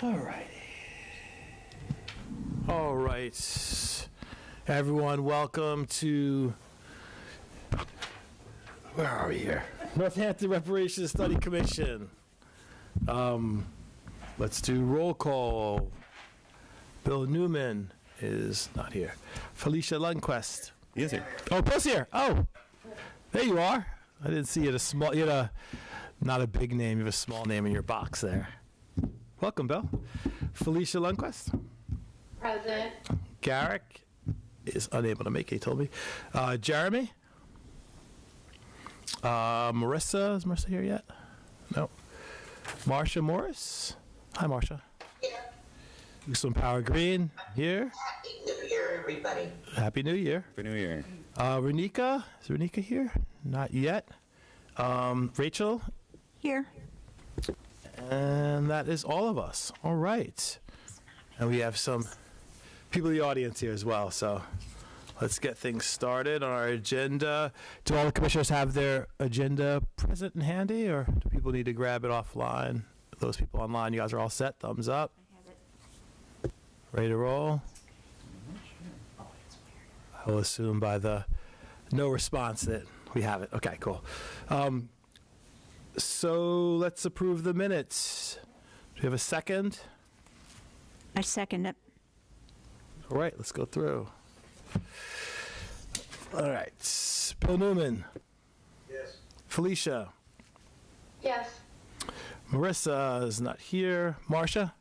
All right, everyone, welcome to, where are we here? Northampton Reparations Study Commission. Let's do roll call. Bill Newman is not here. Felicia Lundquist. He is here. Oh, Bill's here. Oh, there you are. I didn't see you. You had not a big name. You have a small name in your box there. Welcome, Bill. Felicia Lundquist. Present. Garrick is unable to make it, he told me. Jeremy. Marissa. Is Marissa here yet? No. Marsha Morris. Hi, Marsha. Here. Usman Power Green here. Happy New Year, everybody. Happy New Year. Happy New Year. Renika. Is Renika here? Not yet. Rachel. Here. And that is all of us. All right. And we have some people in the audience here as well. So let's get things started on our agenda. Do all the commissioners have their agenda present and handy, or do people need to grab it offline? Those people online, you guys are all set? Thumbs up. I have it. Ready to roll? I will assume by the no response that we have it. Okay, cool. So let's approve the minutes. Do we have a second? I second it. All right, let's go through. All right. Bill Newman. Yes. Felicia. Yes. Marissa is not here. Marcia?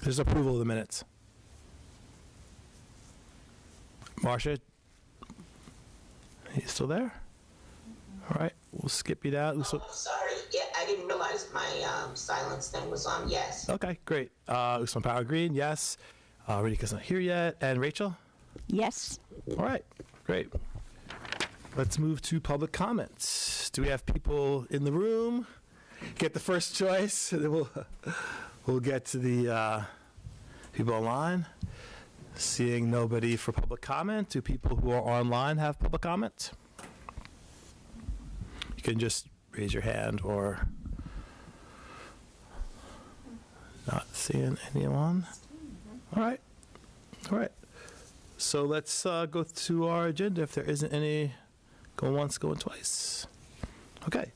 There's approval of the minutes. Marcia? He's still there? All right, we'll skip you down. Oh, sorry. Yeah, I didn't realize my silence thing was on. Yes. Okay, great. Usman Power Green, yes. Renika's not here yet. And Rachel? Yes. All right, great. Let's move to public comments. Do we have people in the room? Get the first choice, and then we'll get to the people online. Seeing nobody for public comment, do people who are online have public comment? You can just raise your hand or not seeing anyone. All right. All right. So let's go to our agenda if there isn't any going once, going twice. Okay.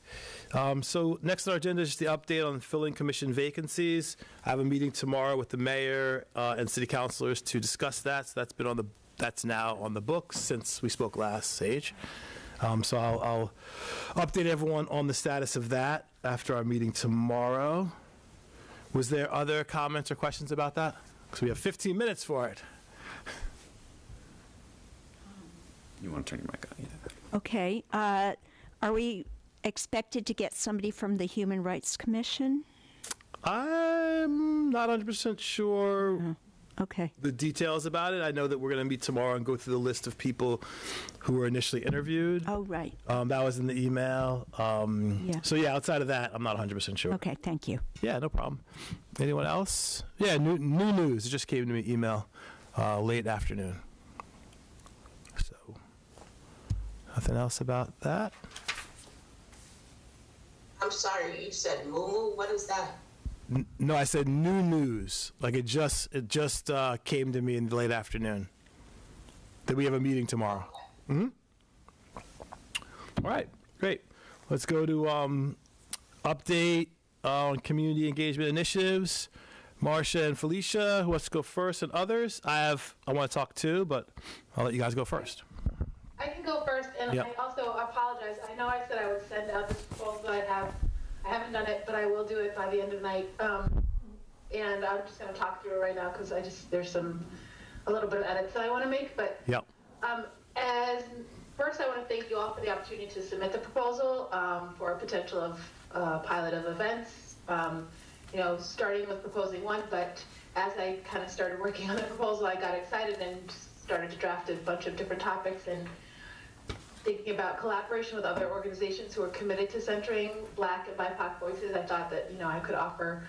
So next on our agenda is just the update on filling commission vacancies. I have a meeting tomorrow with the mayor and city councilors to discuss that. So that's now on the books since we spoke last, Sage. So I'll update everyone on the status of that after our meeting tomorrow. Was there other comments or questions about that? Because we have 15 minutes for it. You want to turn your mic on? Yeah. Okay. Are we expected to get somebody from the Human Rights Commission? I'm not 100% sure Okay. the details about it. I know that we're going to meet tomorrow and go through the list of people who were initially interviewed. Oh, right. That was in the email. Yeah. So, yeah, outside of that, I'm not 100% sure. Okay, thank you. Yeah, no problem. Anyone else? Yeah, new news. It just came to me email late afternoon. So, nothing else about that? I'm sorry. You said moo. What is that? No, I said new news. Like it just came to me in the late afternoon that we have a meeting tomorrow. Mm-hmm. All right, great. Let's go to update on community engagement initiatives. Marcia and Felicia, who wants to go first, and others? I want to talk too, but I'll let you guys go first. I can go first, and Yep. I also apologize. I know I said I would send out this proposal. I haven't done it, but I will do it by the end of the night. And I'm just going to talk through it right now because there's a little bit of edits that I want to make. But Yep. as first, I want to thank you all for the opportunity to submit the proposal for a potential of pilot of events. Starting with proposing one, but as I kind of started working on the proposal, I got excited and started to draft a bunch of different topics and thinking about collaboration with other organizations who are committed to centering Black and BIPOC voices. I thought that, I could offer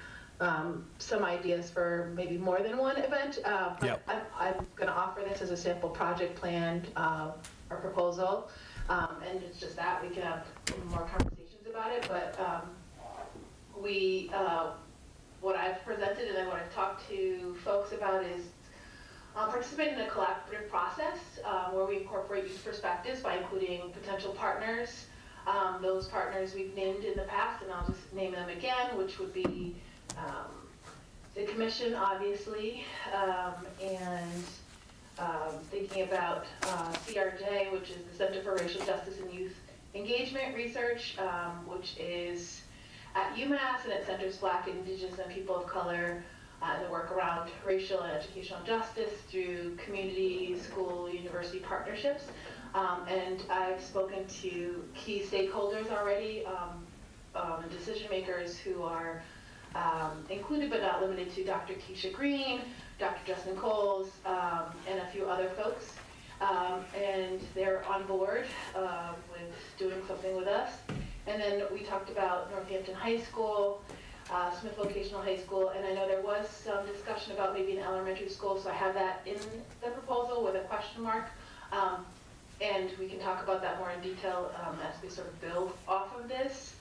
some ideas for maybe more than one event. Yep. I'm going to offer this as a sample project plan or proposal. And it's just that we can have more conversations about it. But we what I've presented and then what I've talked to folks about is participate in a collaborative process where we incorporate youth perspectives by including potential partners. Those partners we've named in the past, and I'll just name them again, which would be the Commission, obviously, and thinking about CRJ, which is the Center for Racial Justice and Youth Engagement Research, which is at UMass, and it centers Black, Indigenous, and people of color and the work around racial and educational justice through community, school, university partnerships. And I've spoken to key stakeholders already, decision makers who are included but not limited to Dr. Keisha Green, Dr. Justin Coles, and a few other folks. And they're on board with doing something with us. And then we talked about Northampton High School, Smith Vocational High School, and I know there was some discussion about maybe an elementary school, so I have that in the proposal with a question mark. And we can talk about that more in detail as we sort of build off of this.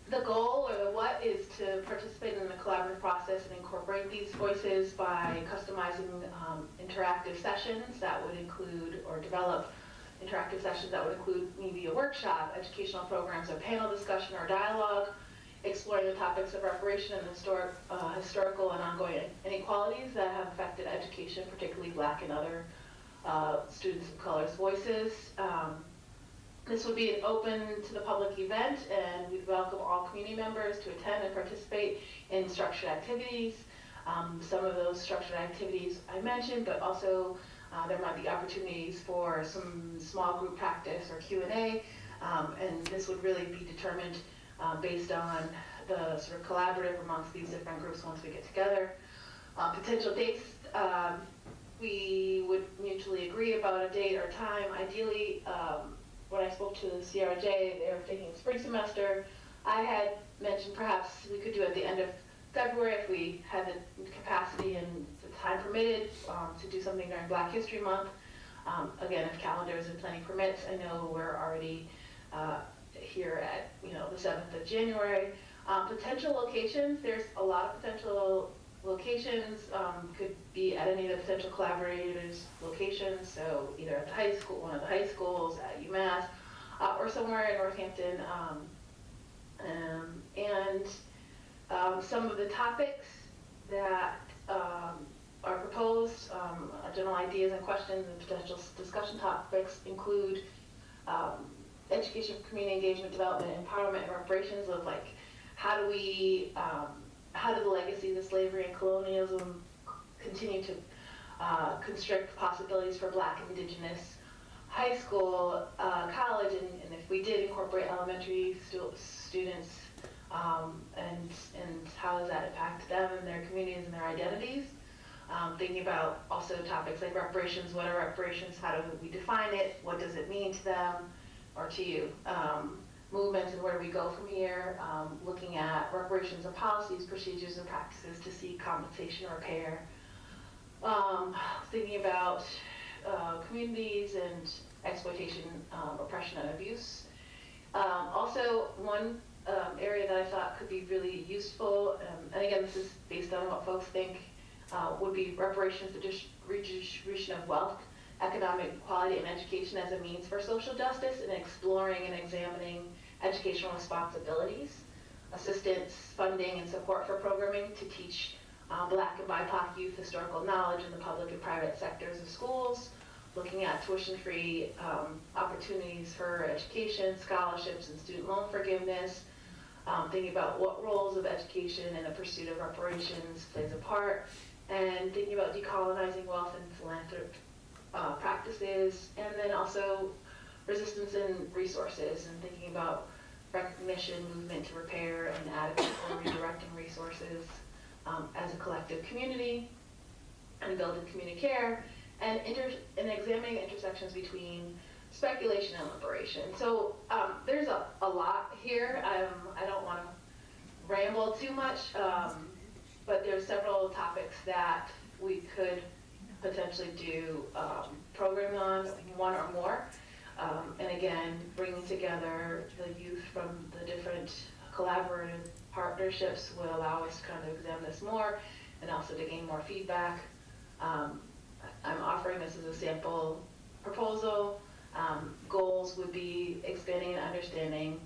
The goal, or the what, is to participate in the collaborative process and incorporate these voices by customizing interactive sessions that would include, or develop interactive sessions that would include maybe a workshop, educational programs, a panel discussion or dialogue, exploring the topics of reparation and historical and ongoing inequalities that have affected education, particularly Black and other students of color's voices. This would be an open to the public event, and we'd welcome all community members to attend and participate in structured activities. Some of those structured activities I mentioned, but also there might be opportunities for some small group practice or Q&A, and this would really be determined based on the sort of collaborative amongst these different groups once we get together. Potential dates, we would mutually agree about a date or time. Ideally, when I spoke to the CRJ, they were taking a spring semester. I had mentioned perhaps we could do it at the end of February if we had the capacity and the time permitted to do something during Black History Month. Again, if calendars and planning permits. I know we're already here at the 7th of January. Potential locations, there's a lot of potential locations, could be at any of the potential collaborators' locations, so either at the high school, one of the high schools, at UMass, or somewhere in Northampton. Some of the topics that are proposed, general ideas and questions and potential discussion topics include education, community engagement, development, empowerment, and reparations of like, how do the legacies of slavery and colonialism continue to constrict possibilities for Black, Indigenous, high school, college, and if we did incorporate elementary students, and how does that impact them and their communities and their identities? Thinking about also topics like reparations. What are reparations? How do we define it? What does it mean to them or to you? Movements and where do we go from here? Looking at reparations and policies, procedures, and practices to seek compensation or repair. Thinking about communities and exploitation, oppression, and abuse. Also, one area that I thought could be really useful, and again, this is based on what folks think, would be reparations, the redistribution of wealth, economic equality, and education as a means for social justice, and exploring and examining educational responsibilities, assistance, funding, and support for programming to teach Black and BIPOC youth historical knowledge in the public and private sectors of schools, looking at tuition-free opportunities for education, scholarships, and student loan forgiveness, thinking about what roles of education in the pursuit of reparations plays a part, and thinking about decolonizing wealth and philanthropic practices, and then also resistance and resources, and thinking about recognition, movement to repair, and adequate for redirecting resources as a collective community, and building community care, and examining intersections between speculation and liberation. So there's a lot here. I don't want to ramble too much, but there's several topics that we could potentially do programming on, one or more. And again, bringing together the youth from the different collaborative partnerships would allow us to kind of examine this more and also to gain more feedback. I'm offering this as a sample proposal. Goals would be expanding and understanding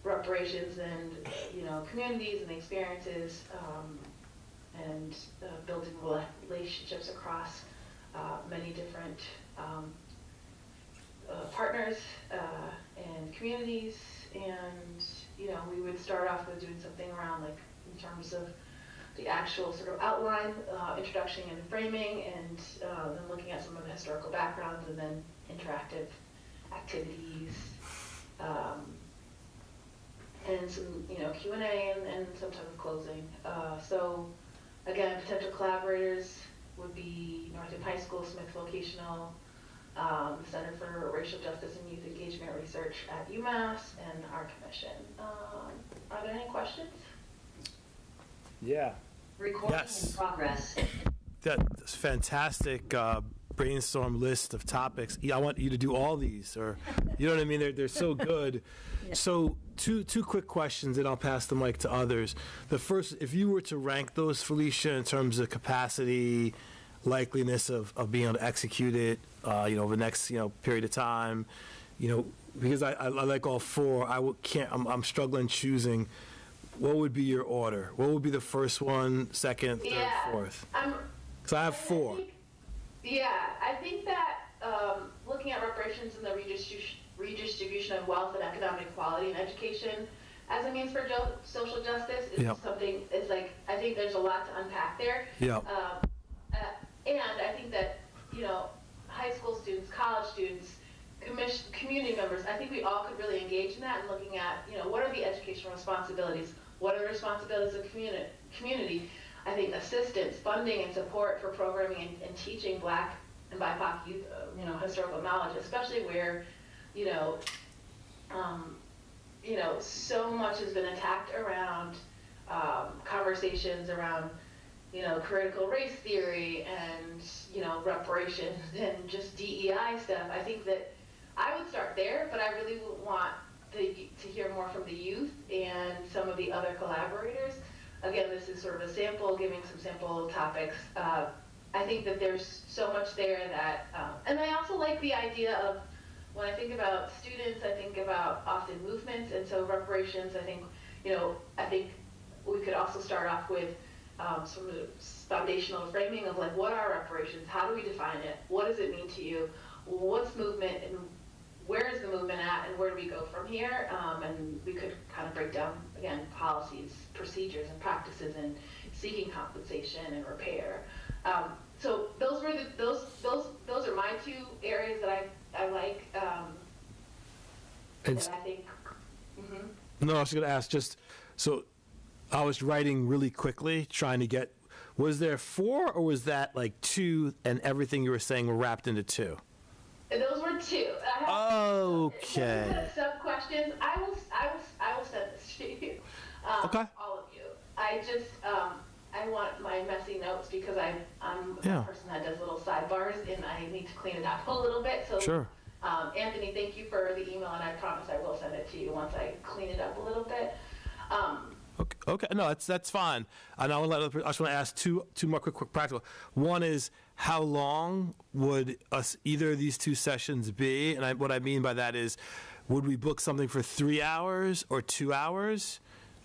reparations and communities and experiences, and building relationships across many different partners and communities. And we would start off with doing something around, like, in terms of the actual sort of outline, introduction and framing, and then looking at some of the historical backgrounds, and then interactive activities, and some Q&A, and some type of closing. So again, potential collaborators would be Northampton High School, Smith Vocational, Center for Racial Justice and Youth Engagement Research at UMass, and our commission. Are there any questions? Yeah. Recording Yes. in progress. That's fantastic brainstorm list of topics. Yeah, I want you to do all these, or you know what I mean? They're so good. Yeah. So two quick questions, and I'll pass the mic to others. The first, if you were to rank those, Felicia, in terms of capacity, likeliness of being able to execute it, over the next period of time, because I like all four. I'm struggling choosing. What would be your order? What would be the first one, second, third, fourth? Because I have four. I think that looking at reparations and the redistribution of wealth and economic equality in education as a means for social justice is something. It's like, I think there's a lot to unpack there. Yeah. And I think that high school students, college students, community members, I think we all could really engage in that and looking at what are the educational responsibilities, what are the responsibilities of community. I think assistance, funding, and support for programming and teaching Black and BIPOC youth, historical knowledge, especially where, so much has been attacked around conversations around, critical race theory and, reparations and just DEI stuff. I think that I would start there, but I really would want to hear more from the youth and some of the other collaborators. Again, this is sort of a sample, giving some sample topics. I think that there's so much there that, and I also like the idea of, when I think about students, I think about often movements, and so reparations, I think we could also start off with some of the foundational framing of, like, what are reparations? How do we define it? What does it mean to you? What's movement, and where is the movement at, and where do we go from here? And we could kind of break down, again, policies, procedures, and practices, and seeking compensation and repair. So those were those are my two areas that I like. And I think. Mm-hmm. No, I was going to ask, just so I was writing really quickly, trying to get. Was there four, or was that like two, and everything you were saying were wrapped into two? Those were two. Okay. Sub questions. I will send this to you. Okay. All of you. I just I want my messy notes because I'm a person that does little sidebars and I need to clean it up a little bit. So sure. Anthony, thank you for the email, and I promise I will send it to you once I clean it up a little bit. Okay. No, that's fine. And I just want to ask two more quick practical. One is, how long would either of these two sessions be? And what I mean by that is, would we book something for 3 hours or 2 hours?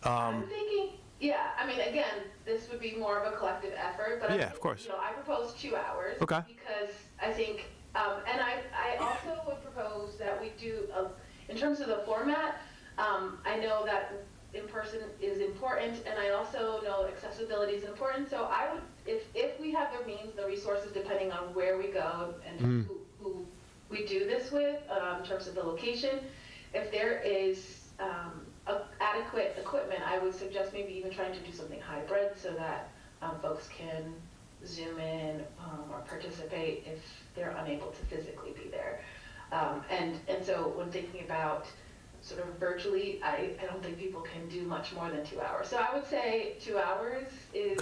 I'm thinking, again, this would be more of a collective effort, but of course. I propose 2 hours. Okay. Because I think, and I also would propose that we do, in terms of the format, I know that in-person is important, and I also know accessibility is important, so I would, if we have the means, the resources, depending on where we go and who we do this with, in terms of the location, if there is adequate equipment, I would suggest maybe even trying to do something hybrid so that folks can Zoom in or participate if they're unable to physically be there. And so when thinking about sort of virtually, I don't think people can do much more than 2 hours. So I would say 2 hours is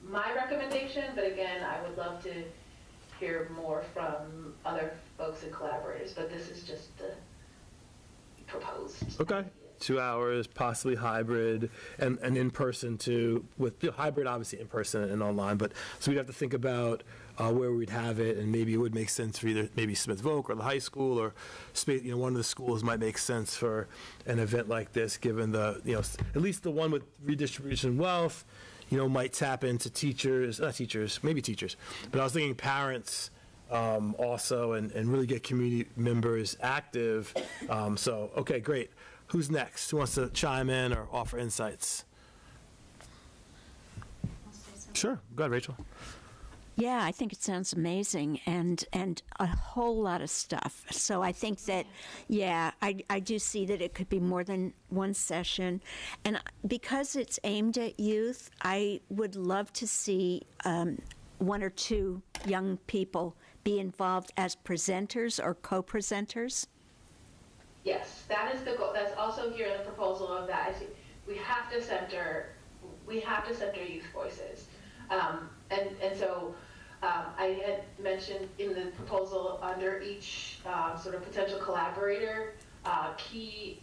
my recommendation, but again, I would love to hear more from other folks and collaborators, but this is just the proposed. Okay. 2 hours, possibly hybrid, and in person too, with hybrid obviously in person and online. But so we'd have to think about where we'd have it, and maybe it would make sense for either maybe Smith Voc or the high school, or one of the schools might make sense for an event like this, given the at least the one with redistribution wealth, might tap into not teachers, maybe teachers, but I was thinking parents also, and really get community members active. So, okay, great. Who's next? Who wants to chime in or offer insights? Sure. Go ahead, Rachel. Yeah, I think it sounds amazing, and a whole lot of stuff. So I think that, I do see that it could be more than one session. And because it's aimed at youth, I would love to see one or two young people be involved as presenters or co-presenters. Yes, that is the goal. That's also here in the proposal of that. I think we have to center youth voices. And so I had mentioned in the proposal under each sort of potential collaborator, key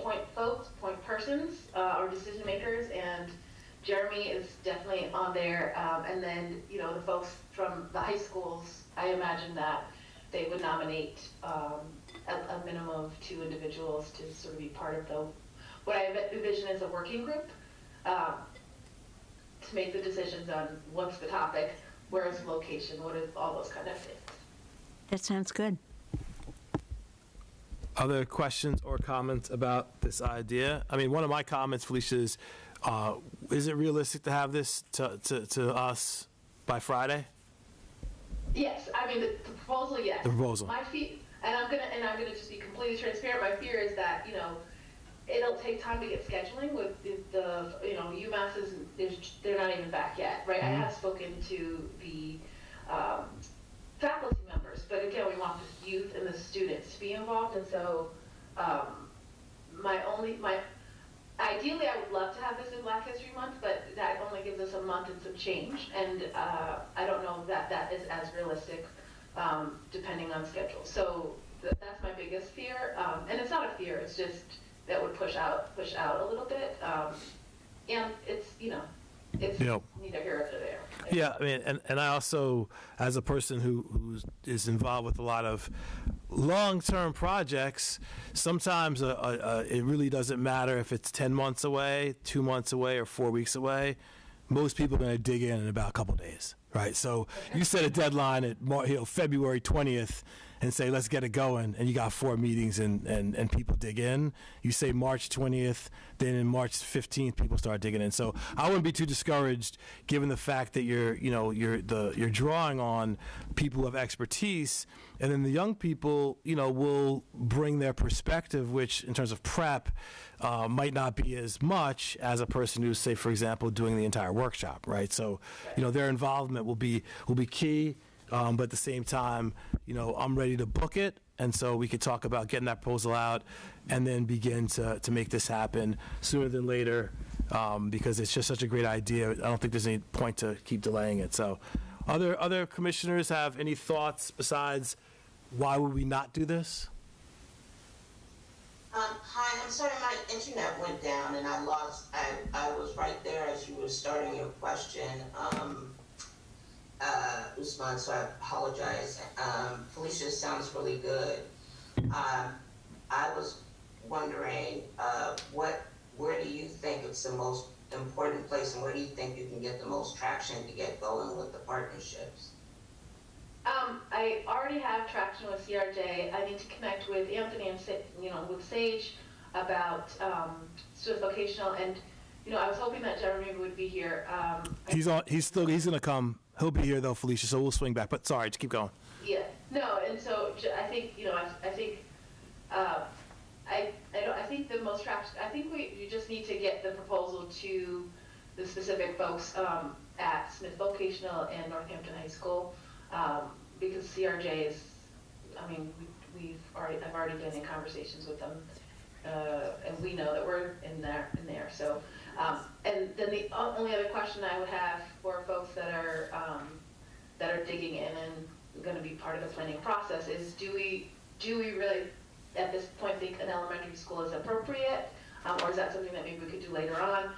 point folks, point persons, or decision makers, and Jeremy is definitely on there. And then, the folks from the high schools, I imagine that they would nominate a minimum of 2 individuals to sort of be part of what I envision as a working group. To make the decisions on what's the topic, where is the location, what is all those kind of things. That sounds good. Other questions or comments about this idea? I mean, one of my comments, Felicia, is it realistic to have this to us by Friday? Yes, I mean the proposal. Yes. The proposal. My fear, and I'm gonna just be completely transparent. My fear is that it'll take time to get scheduling with the UMass they're not even back yet, right? Mm-hmm. I have spoken to the faculty members, but again, we want the youth and the students to be involved, and so ideally, I would love to have this in Black History Month, but that only gives us a month and some change, and I don't know that is as realistic, depending on schedule. So that's my biggest fear, and it's not a fear; it's just that would push out a little bit, and it's it's neither here nor there. Yeah, I mean, and I also, as a person who is involved with a lot of long-term projects, sometimes it really doesn't matter if it's 10 months away, 2 months away, or 4 weeks away. Most people are going to dig in about a couple days, right? So you set a deadline at February 20th and say, let's get it going, and you got 4 meetings and people dig in. You say March 20th, then in March 15th, people start digging in. So I wouldn't be too discouraged, given the fact that you're drawing on people who have expertise, and then the young people, will bring their perspective, which in terms of prep might not be as much as a person who's, say, for example, doing the entire workshop, right? So, their involvement will be key. But at the same time, I'm ready to book it, and so we could talk about getting that proposal out and then begin to make this happen sooner than later, because it's just such a great idea. I don't think there's any point to keep delaying it. So other commissioners have any thoughts besides why would we not do this? Hi, I'm sorry, my internet went down and I was right there as you were starting your question. Usman, so I apologize. Felicia, sounds really good. I was wondering, where do you think it's the most important place, and where do you think you can get the most traction to get going with the partnerships? I already have traction with CRJ. I need to connect with Anthony and with Sage about sort of vocational, and I was hoping that Jeremy would be here. He's going to come. He'll be here though, Felicia. So we'll swing back. But sorry, just keep going. Yeah. No, and so I think I think the most traction. I think you just need to get the proposal to the specific folks at Smith Vocational and Northampton High School, because CRJ is. I mean, I've already been in conversations with them, and we know that we're in there. So. And then the only other question I would have for folks that are digging in and going to be part of the planning process is, do we really at this point think an elementary school is appropriate, or is that something that maybe we could do later on?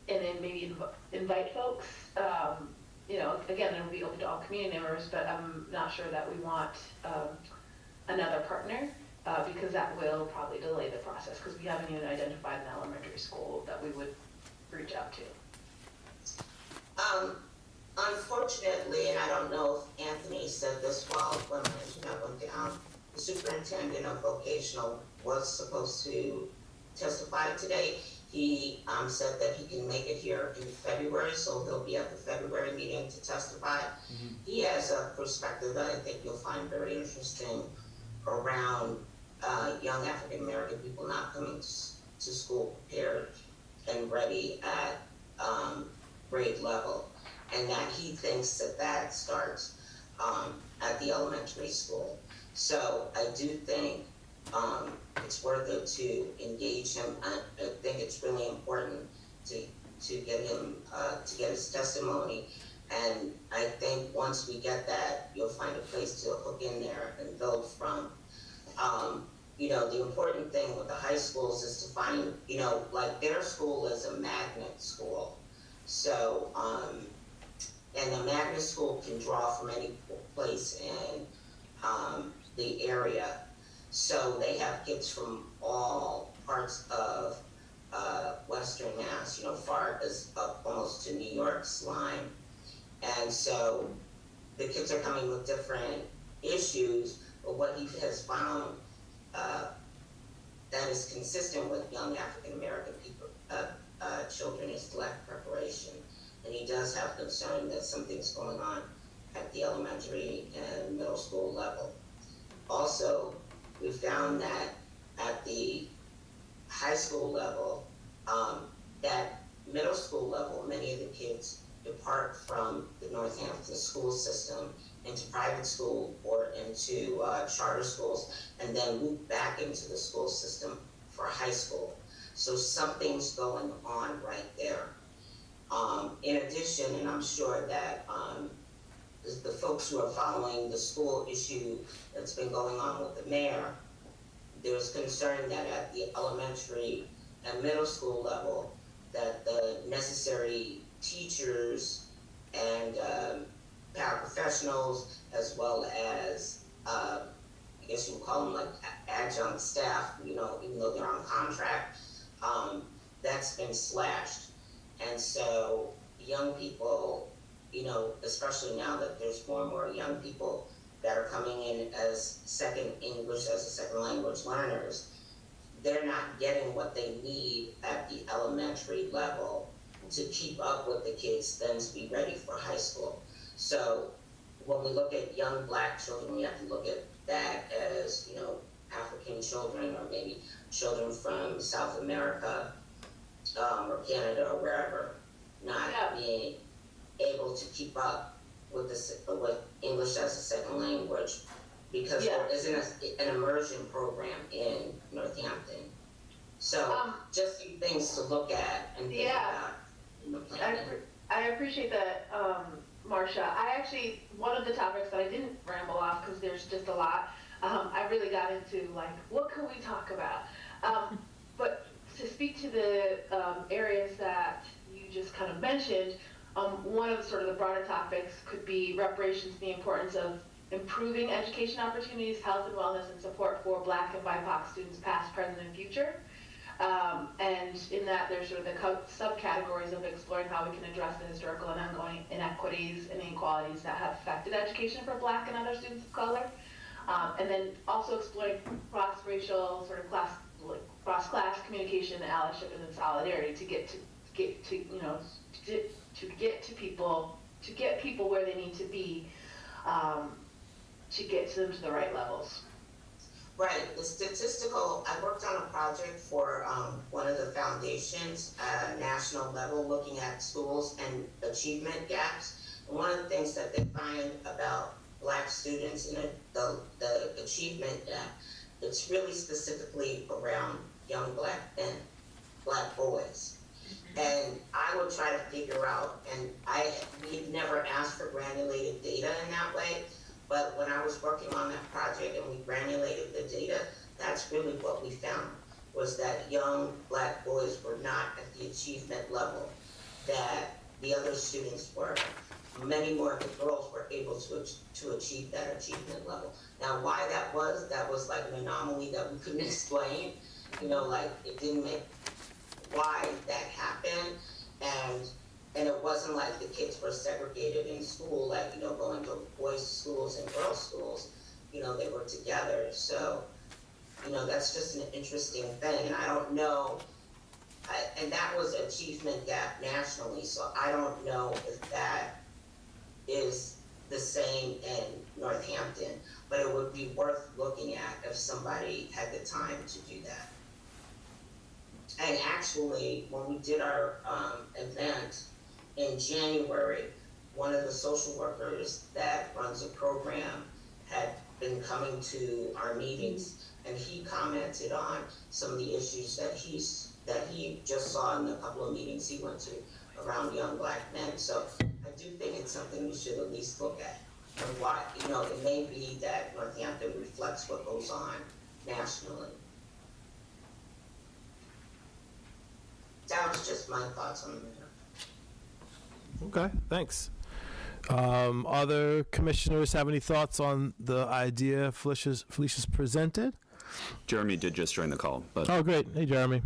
And then maybe invite folks. Again, it'll be open to all community members, but I'm not sure that we want another partner because that will probably delay the process because we haven't even identified an elementary school that we would reach out to. Unfortunately, and I don't know if Anthony said this while when the internet went down, the superintendent of vocational was supposed to testify today. He said that he can make it here in February, so he'll be at the February meeting to testify. Mm-hmm. He has a perspective that I think you'll find very interesting around young African American people not coming to school prepared and ready at grade level, and that he thinks that starts at the elementary school. So I do think it's worth it to engage him. I think it's really important to get him to get his testimony, and I think once we get that, you'll find a place to hook in there and build from. The important thing with the high schools is to find, like their school is a magnet school. So, and a magnet school can draw from any place in the area. So they have kids from all parts of Western Mass, far as up almost to New York's line. And so the kids are coming with different issues, but what he has found that is consistent with young African American people, children is lack preparation. And he does have concern that something's going on at the elementary and middle school level. Also, we found that at the high school level, that middle school level, many of the kids depart from the Northampton school system into private school or into charter schools, and then move back into the school system for high school. So something's going on right there. In addition, and I'm sure that the folks who are following the school issue that's been going on with the mayor, there's concern that at the elementary and middle school level, that the necessary teachers and paraprofessionals, as well as, I guess you would call them like adjunct staff, even though they're on contract, that's been slashed. And so young people, especially now that there's more and more young people that are coming in as second English as a second language learners, they're not getting what they need at the elementary level to keep up with the kids then to be ready for high school. So when we look at young Black children, we have to look at that as, African children or maybe children from South America or Canada or wherever, not being able to keep up with with English as a second language because there isn't an immersion program in Northampton. So just some things to look at and think about in the planning. I appreciate that, Marcia. I actually, one of the topics that I didn't ramble off because there's just a lot, I really got into what can we talk about? But to speak to the areas that you just kind of mentioned, one of sort of the broader topics could be reparations, the importance of improving education opportunities, health and wellness, and support for Black and BIPOC students past, present, and future. And in that, there's sort of the subcategories of exploring how we can address the historical and ongoing inequities and inequalities that have affected education for Black and other students of color. And then also exploring cross-racial, sort of cross-class communication, allyship, and solidarity to get people where they need to be, to get them to the right levels. Right. The statistical, I worked on a project for one of the foundations at a national level looking at schools and achievement gaps. And one of the things that they find about Black students in the achievement gap, it's really specifically around young Black men, Black boys. And I would try to figure out, and we've never asked for granulated data in that way, But when I was working on that project and we granulated the data, that's really what we found, was that young Black boys were not at the achievement level that the other students were. Many more of the girls were able to achieve that achievement level. Now, why that was like an anomaly that we couldn't explain. You know, like it didn't make why that happened, and it wasn't like the kids were segregated in school, like, you know, going to boys' schools and girls' schools. You know, they were together. So, you know, that's just an interesting thing, and I don't know. And that was achievement gap nationally, so I don't know if that is the same in Northampton, but it would be worth looking at if somebody had the time to do that. And actually, when we did our event in January, one of the social workers that runs a program had been coming to our meetings, and he commented on some of the issues that he just saw in a couple of meetings he went to around young Black men. So I do think it's something we should at least look at. And why, you know, it may be that Northampton reflects what goes on nationally. That was just my thoughts on the matter. Okay, thanks. Other commissioners have any thoughts on the idea Felicia's presented? Jeremy did just join the call, but Oh, great. Hey, Jeremy.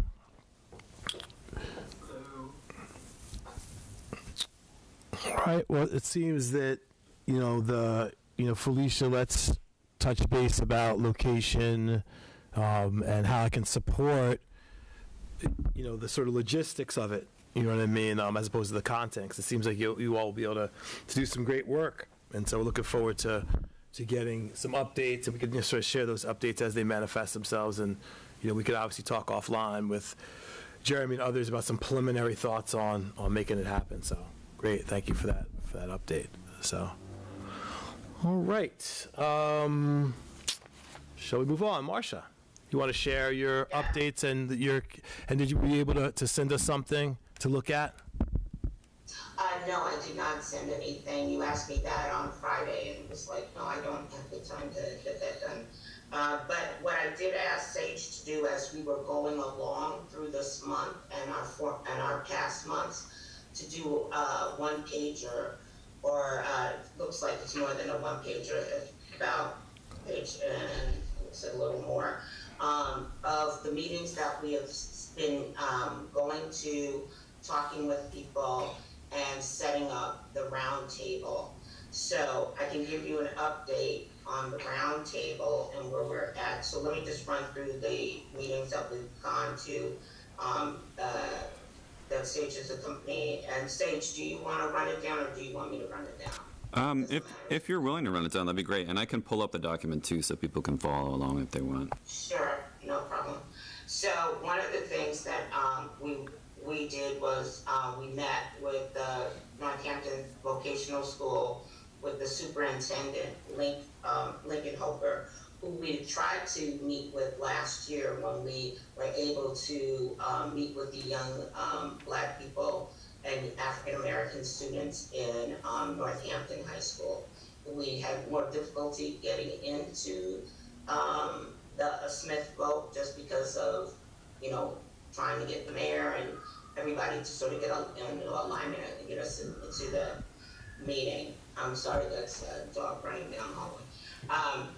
All right. Well, it seems that, Felicia, let's touch base about location and how I can support, the sort of logistics of it. You know what I mean? As opposed to the content, 'cause it seems like you all will be able to do some great work. And so we're looking forward to getting some updates, and we can just sort of share those updates as they manifest themselves. And, we could obviously talk offline with Jeremy and others about some preliminary thoughts on making it happen. So great. Thank you for that update. So, all right. Shall we move on? Marcia, you want to share your updates and did you be able to send us something to look at? No, I did not send anything. You asked me that on Friday, and it was like, no, I don't have the time to get that done. But what I did ask Sage to do as we were going along through this month and our past months, to do one pager, or looks like it's more than a one pager, about page and it's a little more, of the meetings that we have been going to, talking with people, and setting up the round table. So I can give you an update on the round table and where we're at. So let me just run through the meetings that we've gone to, that Sage is a company. And Sage, do you want to run it down, or do you want me to run it down? if you're willing to run it down, that'd be great. And I can pull up the document too, so people can follow along if they want. Sure, no problem. So one of the things that we did was we met with the Northampton Vocational School with the superintendent, Lincoln Hoper, who we tried to meet with last year when we were able to meet with the young Black people and African American students in Northampton High School. We had more difficulty getting into the Smith vote just because of, trying to get the mayor and everybody to sort of get into alignment and get us into the meeting. I'm sorry, that's a dog running down the hallway.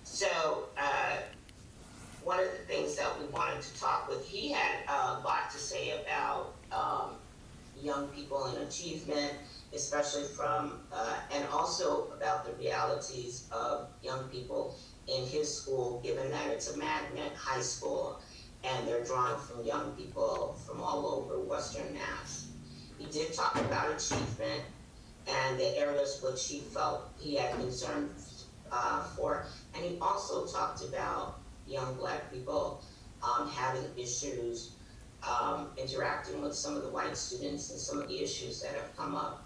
So one of the things that we wanted to talk with, he had a lot to say about young people and achievement, especially from, and also about the realities of young people in his school, given that it's a magnet high school and they're drawing from young people from all over Western Mass. He did talk about achievement and the areas which he felt he had concerns for. And he also talked about young Black people having issues interacting with some of the white students and some of the issues that have come up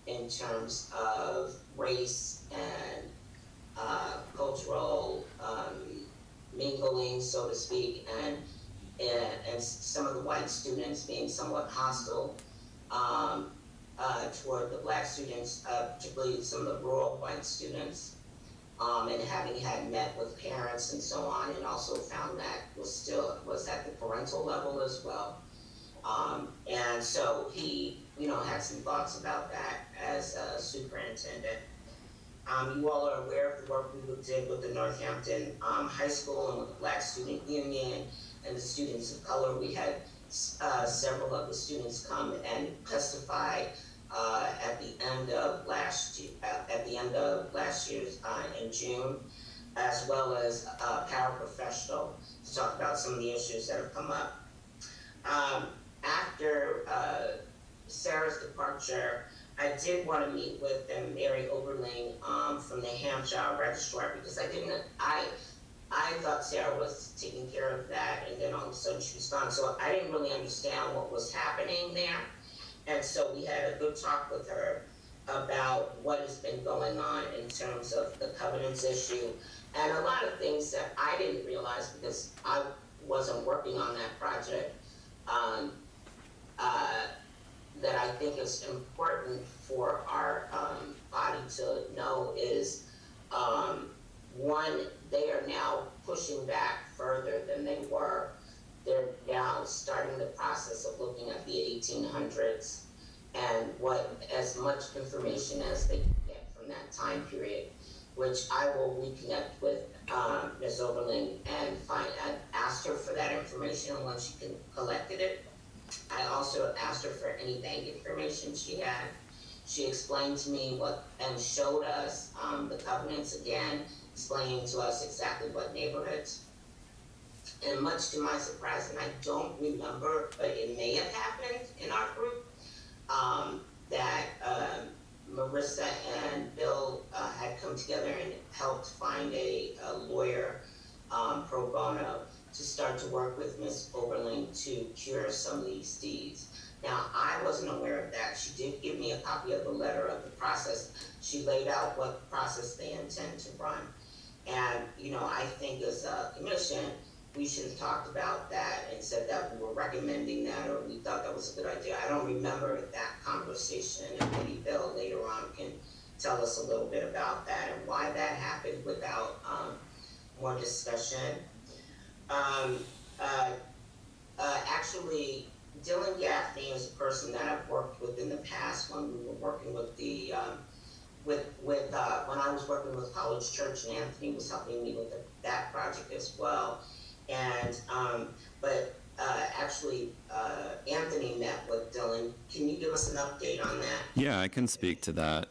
in terms of race and cultural mingling, so to speak, and some of the white students being somewhat hostile toward the black students, particularly some of the rural white students, and having had met with parents and so on, and also found that was at the parental level as well. And so he, had some thoughts about that as a superintendent. You all are aware of the work we did with the Northampton High School and with the Black Student Union and the students of color. We had several of the students come and testify at the end of last year's in June, as well as a paraprofessional to talk about some of the issues that have come up. After Sarah's departure, I did want to meet with Mary Oberling from the Hampshire Registrar, because I thought Sarah was taking care of that, and then all of a sudden she was gone. So I didn't really understand what was happening there. And so we had a good talk with her about what has been going on in terms of the covenants issue, and a lot of things that I didn't realize because I wasn't working on that project, that I think is important for our body to know is, one, they are now pushing back further than they were. They're now starting the process of looking at the 1800s and as much information as they can get from that time period, which I will reconnect with Ms. Oberling and ask her for that information once she collected it. I also asked her for any bank information she had. She explained to me and showed us the covenants again, explaining to us exactly what neighborhoods. And much to my surprise, and I don't remember, but it may have happened in our group, that Marissa and Bill had come together and helped find a lawyer pro bono to start to work with Ms. Oberling to cure some of these deeds. Now, I wasn't aware of that. She did give me a copy of the letter of the process. She laid out what process they intend to run. And, I think as a commission, we should have talked about that and said that we were recommending that, or we thought that was a good idea. I don't remember that conversation, and maybe Bill later on can tell us a little bit about that and why that happened without more discussion. Actually, Dylan Gaffney is a person that I've worked with in the past when we were working with the when I was working with College Church, and Anthony was helping me with that project as well. And actually, Anthony met with Dylan. Can you give us an update on that? Yeah, I can speak to that.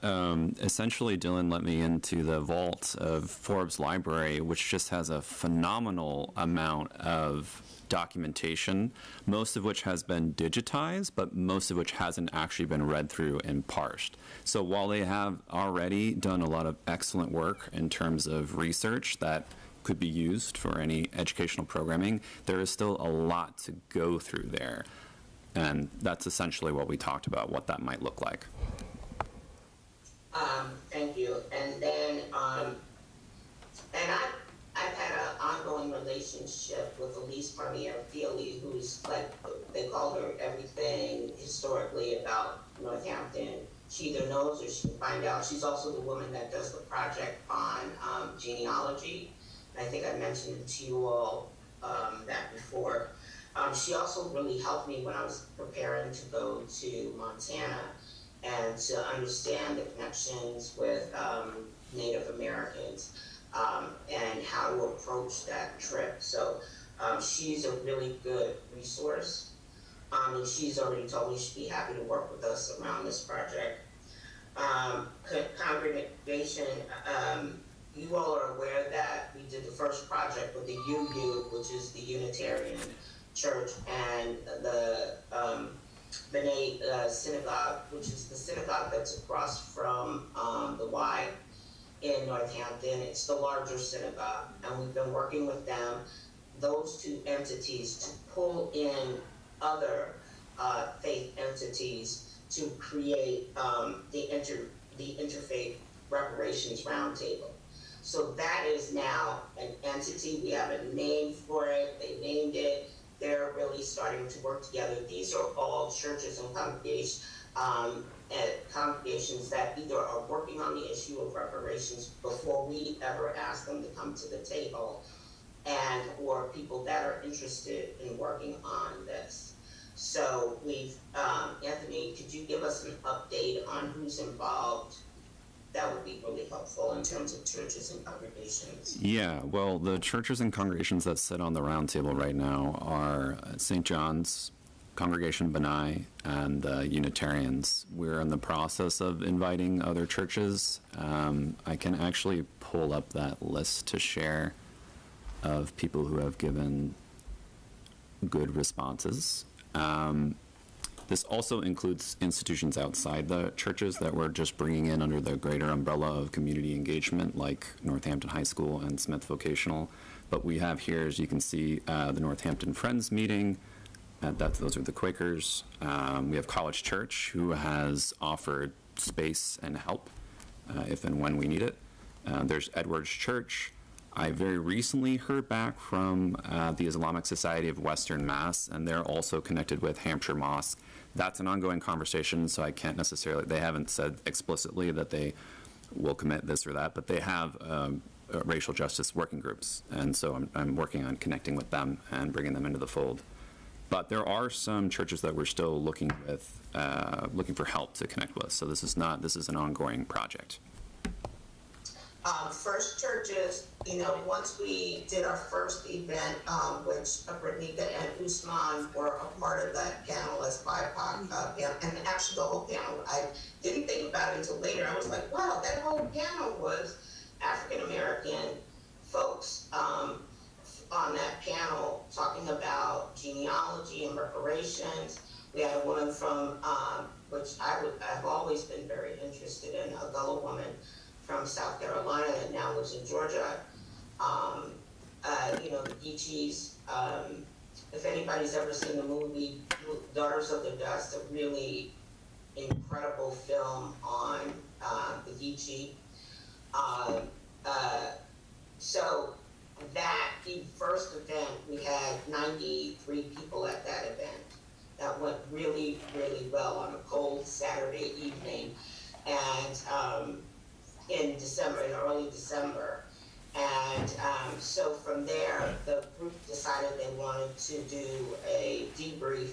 Essentially, Dylan let me into the vault of Forbes Library, which just has a phenomenal amount of documentation, most of which has been digitized, but most of which hasn't actually been read through and parsed. So while they have already done a lot of excellent work in terms of research that could be used for any educational programming, there is still a lot to go through there. And that's essentially what we talked about, what that might look like. Thank you. And then, I've had an ongoing relationship with Elise Parnier Feely, who's like, they call her everything historically about Northampton. She either knows or she can find out. She's also the woman that does the project on genealogy. I think I mentioned to you all that before. She also really helped me when I was preparing to go to Montana and to understand the connections with Native Americans and how to approach that trip. So she's a really good resource. And she's already told me she'd be happy to work with us around this project. Congregation, you all are aware that we did the first project with the UU, which is the Unitarian Church, and the B'nai Synagogue, which is the synagogue that's across from the Y in Northampton. It's the larger synagogue, and we've been working with them, those two entities, to pull in other faith entities to create the Interfaith Reparations Roundtable. So that is now an entity. We have a name for it. They named it. They're really starting to work together. These are all churches and at congregations that either are working on the issue of reparations before we ever ask them to come to the table, and or people that are interested in working on this. So we've, Anthony, could you give us an update on who's involved? That would be really helpful in terms of churches and congregations. Yeah, well, the churches and congregations that sit on the roundtable right now are St. John's, Congregation Benai, and the Unitarians. We're in the process of inviting other churches. I can actually pull up that list to share of people who have given good responses. This also includes institutions outside the churches that we're just bringing in under the greater umbrella of community engagement, like Northampton High School and Smith Vocational. But we have here, as you can see, the Northampton Friends meeting. Those are the Quakers. We have College Church, who has offered space and help if and when we need it. There's Edwards Church. I very recently heard back from the Islamic Society of Western Mass, and they're also connected with Hampshire Mosque. That's an ongoing conversation, so I can't necessarily, they haven't said explicitly that they will commit this or that, but they have racial justice working groups, and so I'm working on connecting with them and bringing them into the fold. But there are some churches that we're still looking for help to connect with, so this is an ongoing project. First Churches, once we did our first event, which Brittany and Usman were a part of that panel as BIPOC panel, and actually the whole panel, I didn't think about it until later. I was like, wow, that whole panel was African American folks on that panel talking about genealogy and reparations. We had a woman from, which I've always been very interested in, a Gullah woman from South Carolina that now lives in Georgia. The Geechees. If anybody's ever seen the movie Daughters of the Dust, a really incredible film on the Geechee. So that first event, we had 93 people at that event. That went really, really well on a cold Saturday evening. And in early December. And so from there, the group decided they wanted to do a debrief.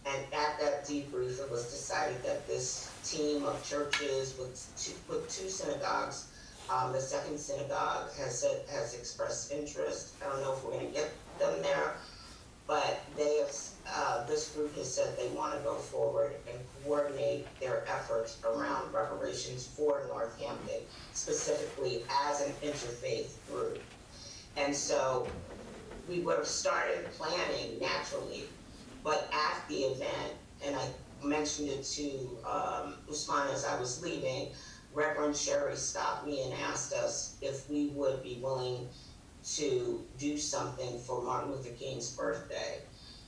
And at that debrief, it was decided that this team of churches with two synagogues, the second synagogue has expressed interest. I don't know if we're going to get them there, but this group has said they want to go forward and coordinate their efforts around reparations for Northampton, specifically as an interfaith group. And so we would have started planning naturally, but at the event, and I mentioned it to Usman as I was leaving, Reverend Sherry stopped me and asked us if we would be willing to do something for Martin Luther King's birthday.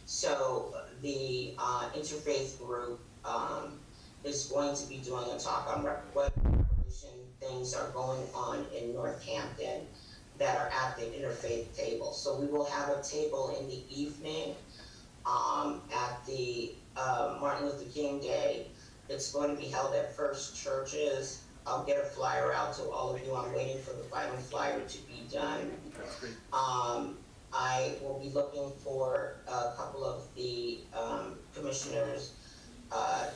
So the interfaith group is going to be doing a talk on what reparation things are going on in Northampton that are at the interfaith table. So we will have a table in the evening at the Martin Luther King Day. It's going to be held at First Churches. I'll get a flyer out to all of you. I'm waiting for the final flyer to be done. I will be looking for a couple of the commissioners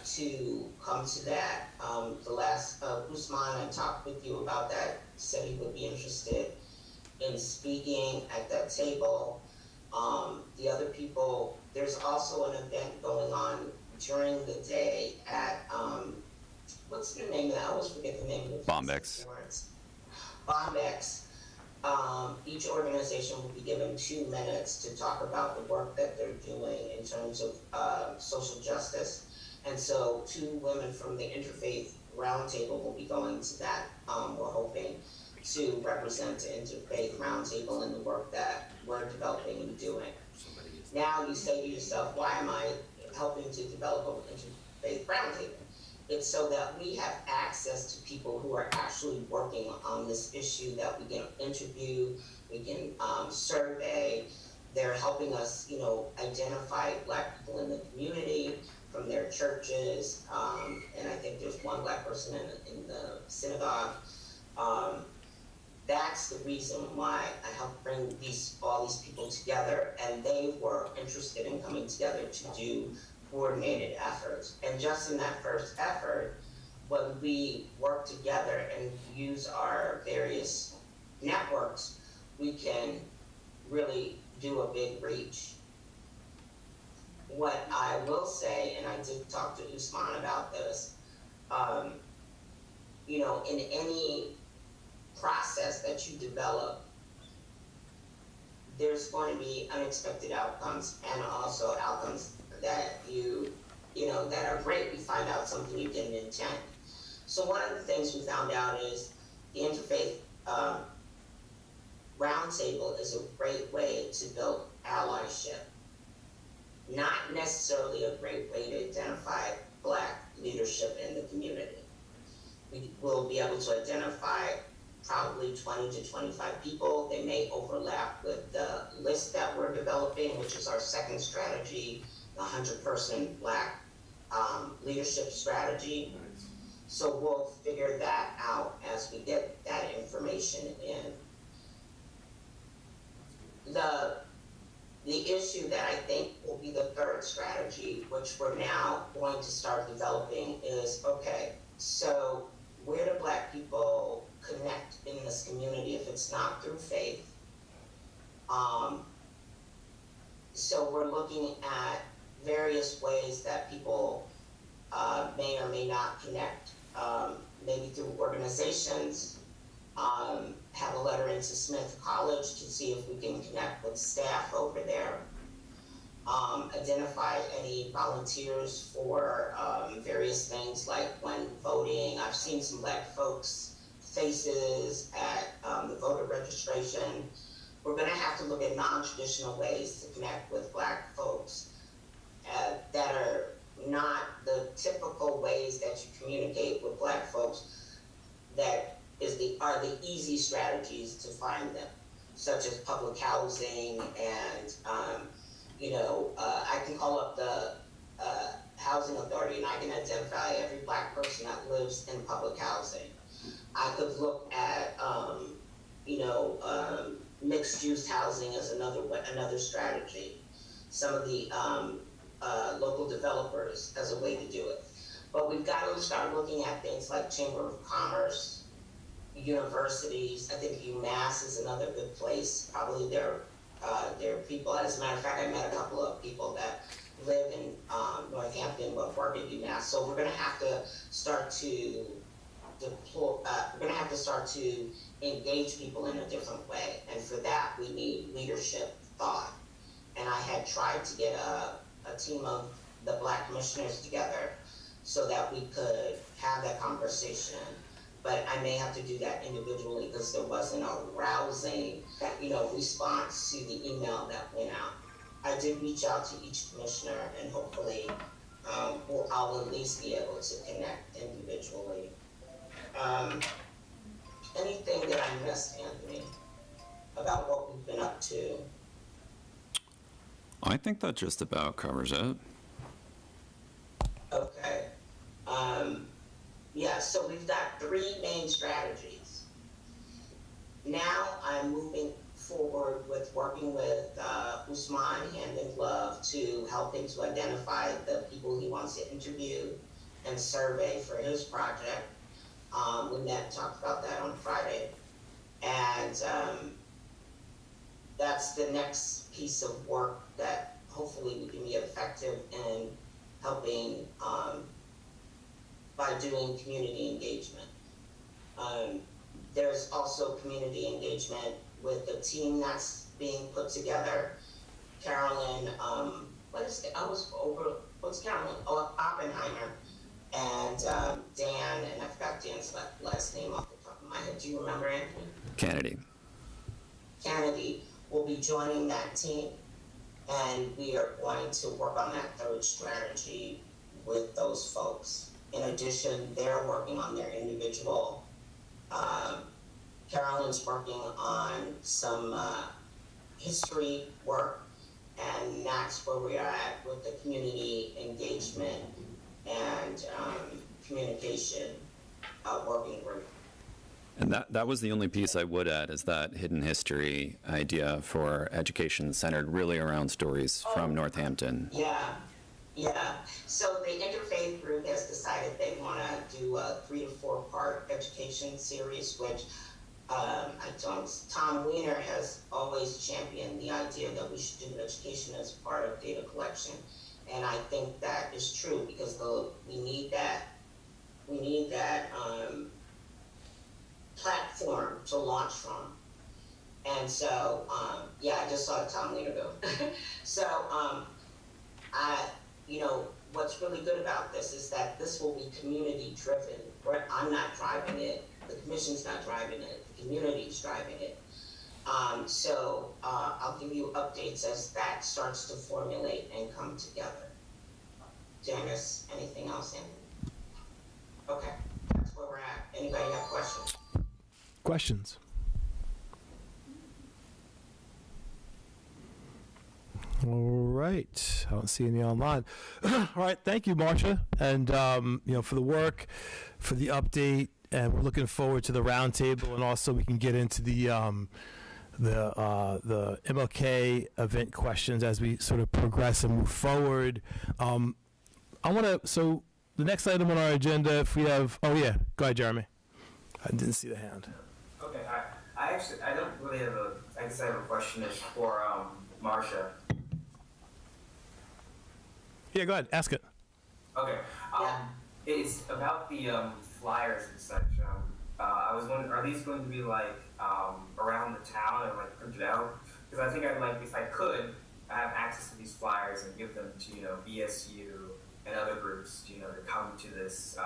to come to that. The last Usman, I talked with you about that, said he would be interested in speaking at that table. The other people, there's also an event going on during the day at, what's the name of that? I always forget the name of the Bombex. Bombex. Each organization will be given 2 minutes to talk about the work that they're doing in terms of social justice. And so 2 women from the Interfaith Roundtable will be going to that. We're hoping to represent the Interfaith Roundtable in the work that we're developing and doing. Now you say to yourself, why am I helping to develop an Interfaith Roundtable? It's so that we have access to people who are actually working on this issue that we can interview, we can survey. They're helping us, identify Black people in the community from their churches, and I think there's one Black person in the synagogue. That's the reason why I helped bring all these people together, and they were interested in coming together to do coordinated efforts. And just in that first effort, when we work together and use our various networks, we can really do a big reach. What I will say, and I did talk to Usman about this, in any process that you develop, there's going to be unexpected outcomes, and also outcomes that that are great. You find out something you didn't intend. So one of the things we found out is the interfaith roundtable is a great way to build allyship. Not necessarily a great way to identify Black leadership in the community. We will be able to identify probably 20 to 25 people. They may overlap with the list that we're developing, which is our second strategy, the 100-person Black leadership strategy. So we'll figure that out as we get that information in. The issue that I think will be the third strategy, which we're now going to start developing, is, okay, so where do Black people connect in this community if it's not through faith? So we're looking at various ways that people may or may not connect, maybe through organizations, have a letter into Smith College to see if we can connect with staff over there, identify any volunteers for various things like when voting. I've seen some Black folks' faces at the voter registration. We're going to have to look at non-traditional ways to connect with Black folks that are not the typical ways that you communicate with Black folks that are the easy strategies to find them, such as public housing and, I can call up the housing authority and I can identify every Black person that lives in public housing. I could look at, mixed-use housing as another strategy. Some of the local developers as a way to do it. But we've got to start looking at things like Chamber of Commerce, universities. I think UMass is another good place. Probably there are people, as a matter of fact, I met a couple of people that live in Northampton but work at UMass. So we're going to have to start to engage people in a different way. And for that, we need leadership thought. And I had tried to get a team of the Black commissioners together so that we could have that conversation. But I may have to do that individually because there wasn't a rousing, response to the email that went out. I did reach out to each commissioner, and hopefully I'll at least be able to connect individually. Anything that I missed, Anthony, about what we've been up to? I think that just about covers it. Okay. So we've got three main strategies. Now I'm moving forward with working with Usman hand in glove to help him to identify the people he wants to interview and survey for his project. We met and talked about that on Friday. And that's the next piece of work that hopefully we can be effective in helping by doing community engagement. There's also community engagement with the team that's being put together. Carolyn, what's Carolyn? Oh, Oppenheimer, and Dan, and I forgot Dan's last name off the top of my head. Do you remember, Anthony? Kennedy will be joining that team, and we are going to work on that third strategy with those folks. In addition, they're working on their individual. Carolyn's working on some history work, and that's where we are at with the community engagement and communication working group. And that was the only piece I would add, is that hidden history idea for education centered really around stories from Northampton. Yeah. So the interfaith group has decided they want to do a 3 to 4 part education series, which Tom Weiner has always championed the idea that we should do education as part of data collection. And I think that is true, because we need that platform to launch from. And so, I just saw Tom Weiner go. So, what's really good about this is that this will be community driven. I'm not driving it. The commission's not driving it. The community's driving it. So I'll give you updates as that starts to formulate and come together. Janice, anything else in? Okay, that's where we're at. Anybody have questions? Questions? All right. I don't see any online. All right. Thank you, Marcia, and for the work, for the update, and we're looking forward to the roundtable, and also we can get into the MLK event questions as we sort of progress and move forward. So the next item on our agenda, if we have, go ahead, Jeremy. I didn't see the hand. Okay, I don't really have I guess I have a question for Marcia. Yeah, go ahead, ask it. Okay, it's about the flyers and such. I was wondering, are these going to be like around the town and like printed out? Because I think I'd like, if I could, have access to these flyers and give them to BSU and other groups, to come to this.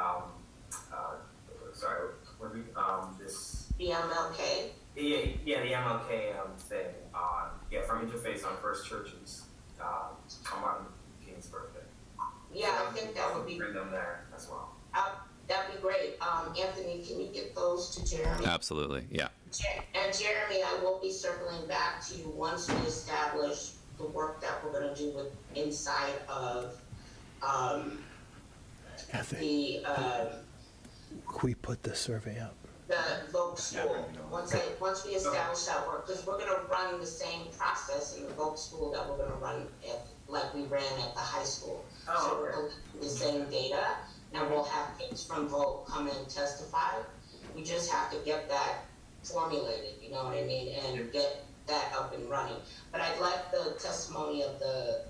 This. The MLK. Yeah, the MLK thing from Interface on First Churches on Martin Luther King's birthday. Yeah, I think that would be. Bring them there as well. That'd be great. Anthony, can you get those to Jeremy? Absolutely, yeah. And Jeremy, I will be circling back to you once we establish the work that we're going to do with inside of we put the survey up. The Voc School. Once we establish that work, because we're going to run the same process in the Voc School that we're going to run like we ran at the high school. So we're going to do the same data, and we'll have kids from Voc come and testify. We just have to get that formulated, you know what I mean, and get that up and running. But I'd like the testimony of the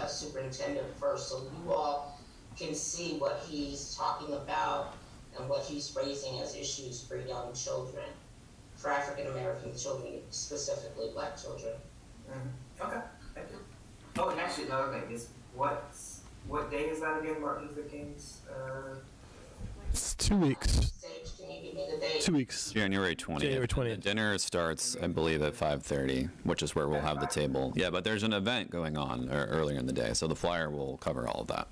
superintendent first, so you all can see what he's talking about and what he's raising as issues for young children, for African American children, specifically Black children. Mm-hmm. Okay, thank you. Oh, and actually, another thing is what day is that again? Martin Luther King's. It's 2 weeks. Sage, can you give me the date? 2 weeks. January 20th. January 20th. The dinner starts, I believe, at 5:30, which is where we'll have the table. Yeah, but there's an event going on earlier in the day, so the flyer will cover all of that.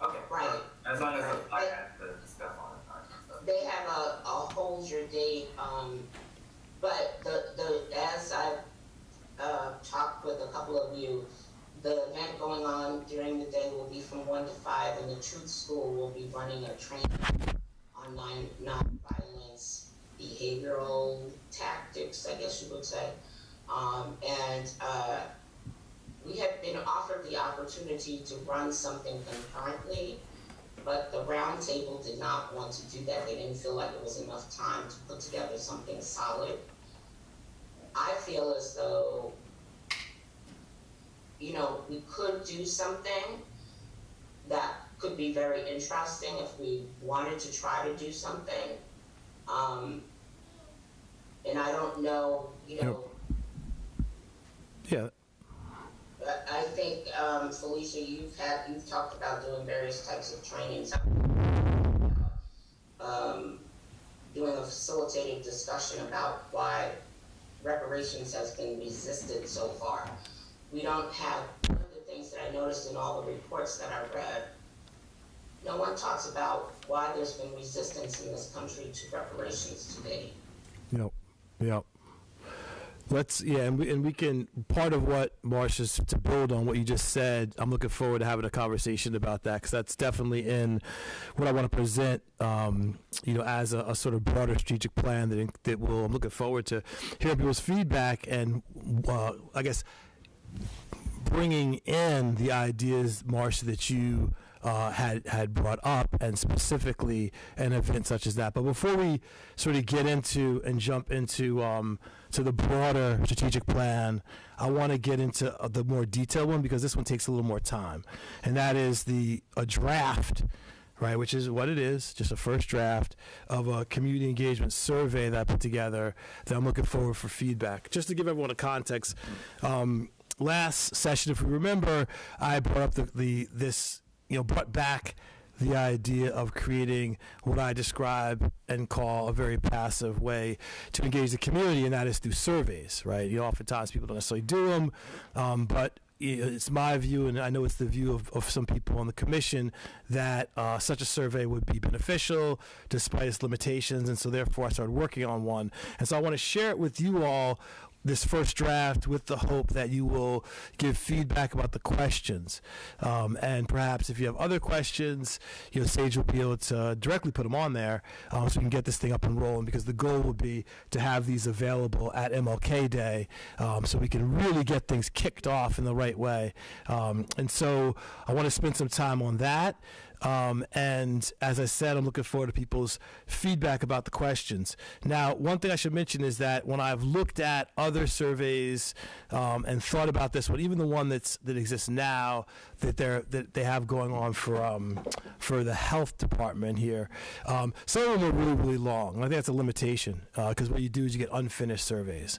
Okay, right. As long as I have the stuff on it. They have a hold your date, but as I've talked with a couple of you, the event going on during the day will be from 1 to 5, and the Truth School will be running a training on nonviolence behavioral tactics, I guess you would say. We have been offered the opportunity to run something concurrently, but the roundtable did not want to do that. They didn't feel like it was enough time to put together something solid. I feel as though, we could do something that could be very interesting if we wanted to try to do something. And I don't know, Yeah. I think, Felicia, you've talked about doing various types of trainings. Doing a facilitated discussion about why reparations has been resisted so far. We don't have, one of the things that I noticed in all the reports that I read, no one talks about why there's been resistance in this country to reparations today. Yep. and we can, part of what, Marcia, is to build on what you just said. I'm looking forward to having a conversation about that, because that's definitely in what I want to present, as a sort of broader strategic plan that will, I'm looking forward to hearing people's feedback and, I guess, bringing in the ideas, Marcia, that you had brought up, and specifically an event such as that. But before we sort of get into and jump into to the broader strategic plan, I want to get into the more detailed one, because this one takes a little more time, and that is a draft, right, which is what it is, just a first draft of a community engagement survey that I put together that I'm looking forward for feedback. Just to give everyone a context, last session, if we remember, I brought up brought back the idea of creating what I describe and call a very passive way to engage the community, and that is through surveys, right? Oftentimes people don't necessarily do them, but it's my view, and I know it's the view of some people on the commission, that such a survey would be beneficial despite its limitations, and so therefore I started working on one. And so I want to share it with you all, this first draft, with the hope that you will give feedback about the questions. And perhaps if you have other questions, Sage will be able to directly put them on there, so we can get this thing up and rolling, because the goal would be to have these available at MLK Day, so we can really get things kicked off in the right way. And so I want to spend some time on that. And as I said, I'm looking forward to people's feedback about the questions. Now, one thing I should mention is that when I've looked at other surveys and thought about this one, even the one that exists now that they have going on for the health department here, some of them are really, really long. I think that's a limitation, because what you do is you get unfinished surveys.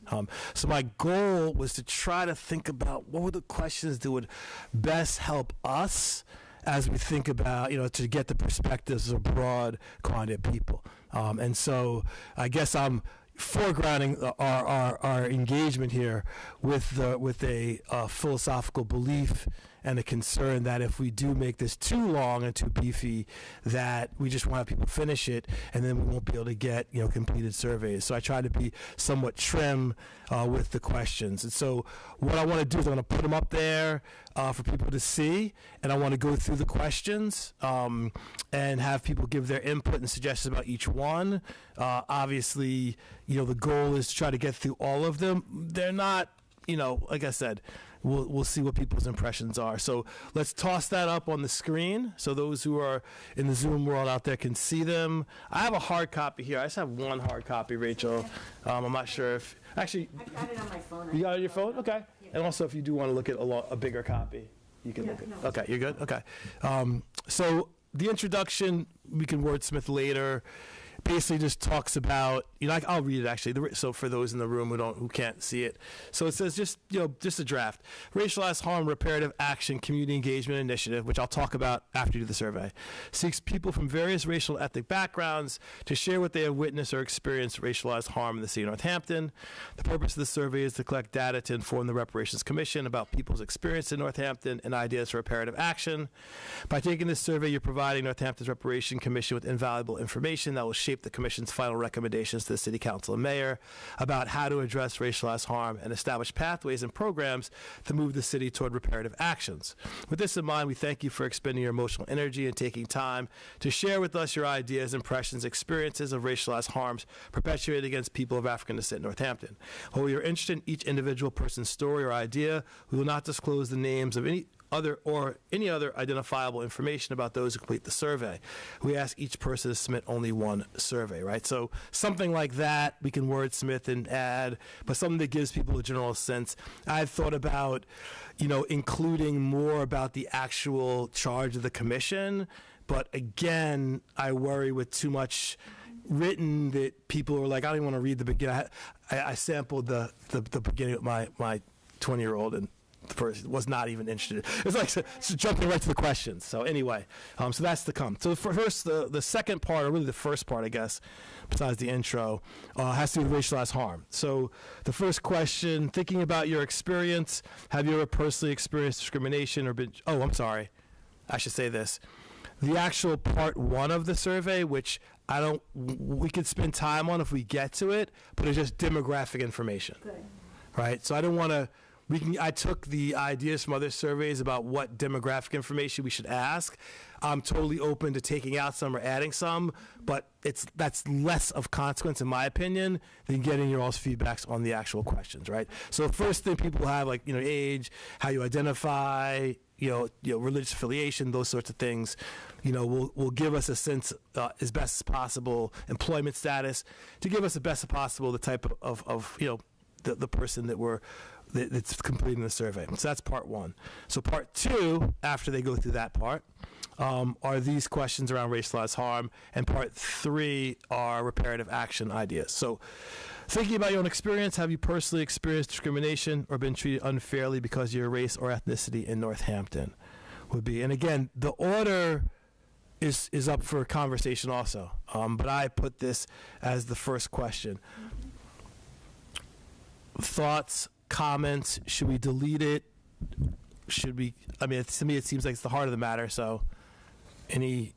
So my goal was to try to think about what were the questions that would best help us as we think about, to get the perspectives of a broad quantity of people. And so I guess I'm foregrounding our engagement here with a philosophical belief and a concern that if we do make this too long and too beefy, that we just won't have people finish it, and then we won't be able to get completed surveys. So I try to be somewhat trim with the questions. And so what I want to do is I want to put them up there for people to see, and I want to go through the questions and have people give their input and suggestions about each one. Obviously, the goal is to try to get through all of them. They're not, like I said, we'll see what people's impressions are. So let's toss that up on the screen so those who are in the Zoom world out there can see them. I have a hard copy here. I just have one hard copy, Rachel. I'm not sure if actually. I've got it on my phone. You got it on your phone? Okay. Yeah. And also, if you do want to look at a bigger copy, you can look at. No. Okay, you're good. Okay. So the introduction we can wordsmith later. Basically just talks about, I'll read it actually. So for those in the room who can't see it. So it says just a draft. Racialized Harm Reparative Action Community Engagement Initiative, which I'll talk about after you do the survey, seeks people from various racial and ethnic backgrounds to share what they have witnessed or experienced racialized harm in the city of Northampton. The purpose of the survey is to collect data to inform the Reparations Commission about people's experience in Northampton and ideas for reparative action. By taking this survey, you're providing Northampton's Reparation Commission with invaluable information that will shape the Commission's final recommendations to the City Council and Mayor about how to address racialized harm and establish pathways and programs to move the city toward reparative actions. With this in mind, we thank you for expending your emotional energy and taking time to share with us your ideas, impressions, experiences of racialized harms perpetuated against people of African descent in Northampton. While we are interested in each individual person's story or idea, we will not disclose the names of any other identifiable information about those who complete the survey. We ask each person to submit only one survey, right? So something like that we can wordsmith and add, but something that gives people a general sense. I've thought about, including more about the actual charge of the commission, but again, I worry with too much written that people are like, I don't even want to read the beginning. I sampled the beginning of my 20-year-old, and the person was not even interested. It's like so jumping right to the questions. So anyway, so that's to come. So first, the second part, or really the first part, I guess, besides the intro, has to do with racialized harm. So the first question, thinking about your experience, have you ever personally experienced discrimination or been, I should say this. The actual part one of the survey, which we could spend time on if we get to it, but it's just demographic information. Good. right? So I don't want to. I took the ideas from other surveys about what demographic information we should ask. I'm totally open to taking out some or adding some, but that's less of consequence, in my opinion, than getting your all's feedbacks on the actual questions, right? So the first thing people have, like, age, how you identify, religious affiliation, those sorts of things, will give us a sense as best as possible, employment status, to give us the best as possible the type of the person that's completing the survey. So that's part one. So part two, after they go through that part, are these questions around racialized harm, and part three are reparative action ideas. So thinking about your own experience, have you personally experienced discrimination or been treated unfairly because of your race or ethnicity in Northampton? Would be, and again, the order is up for conversation also, but I put this as the first question. Thoughts, comments, should we delete it? To me it seems like it's the heart of the matter, so and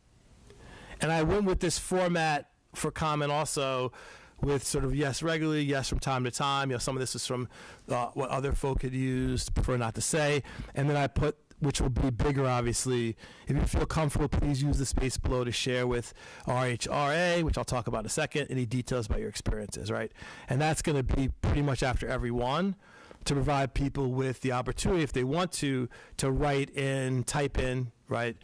I went with this format for comment also with sort of yes regularly, yes from time to time. Some of this is from what other folk had used, prefer not to say, and then I put, which will be bigger obviously, if you feel comfortable, please use the space below to share with RHRA, which I'll talk about in a second, any details about your experiences, right? And that's going to be pretty much after every one, to provide people with the opportunity, if they want to write in, type in, right,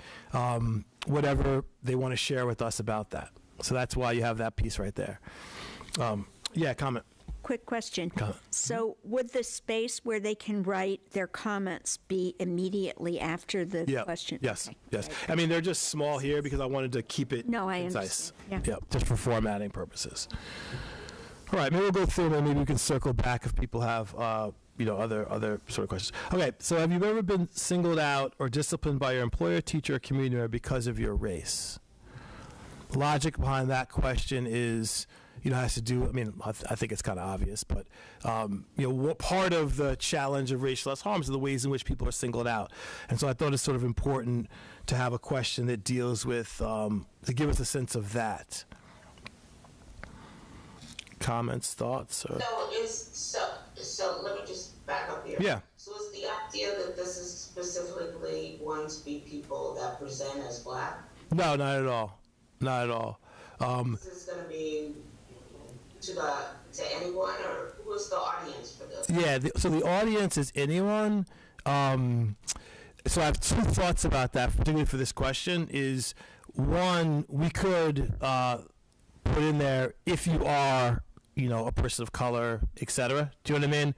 whatever they want to share with us about that. So that's why you have that piece right there. Comment. Quick question. Comment. So would the space where they can write their comments be immediately after the question? Yes, Okay. yes. Right. I mean, they're just small here because I wanted to keep it I concise. understand. Yeah. Just for formatting purposes. All right, maybe we'll go through and maybe we can circle back if people have other sort of questions. Okay, so have you ever been singled out or disciplined by your employer, teacher, or community member because of your race? Logic behind that question is, has to do, I think it's kind of obvious, but, what part of the challenge of racialized harms are the ways in which people are singled out. And so I thought it's sort of important to have a question that deals with, to give us a sense of that. Comments, thoughts? Or? So let me just back up here. Yeah. So is the idea that this is specifically going to be people that present as Black? No, not at all. Not at all. This is going to be to anyone, or who is the audience for this? Yeah, so the audience is anyone. So I have two thoughts about that, particularly for this question. Is one, we could put in there if you are, a person of color, etc. Do you know what I mean?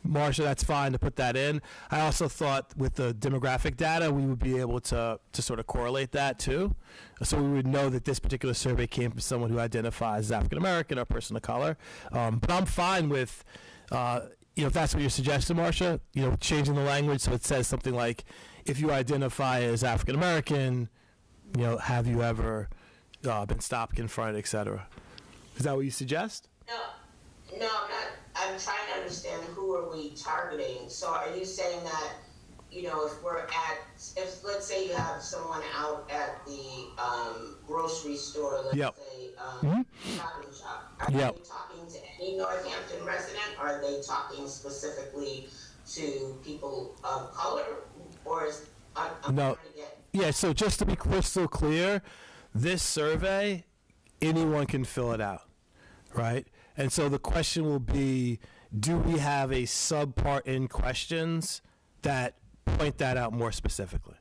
Marsha, that's fine to put that in. I also thought with the demographic data, we would be able to sort of correlate that too. So we would know that this particular survey came from someone who identifies as African American or a person of color. But I'm fine with, if that's what you're suggesting, Marsha, changing the language so it says something like, if you identify as African American, have you ever been stopped, confronted, etc. Is that what you suggest? No, I'm not. I'm trying to understand who are we targeting. So are you saying that, if let's say you have someone out at the grocery store, let's say shopping shop, are they talking to any Northampton resident? Are they talking specifically to people of color, or is no? Yeah. So just to be crystal clear, this survey, anyone can fill it out, right? And so the question will be, do we have a subpart in questions that point that out more specifically?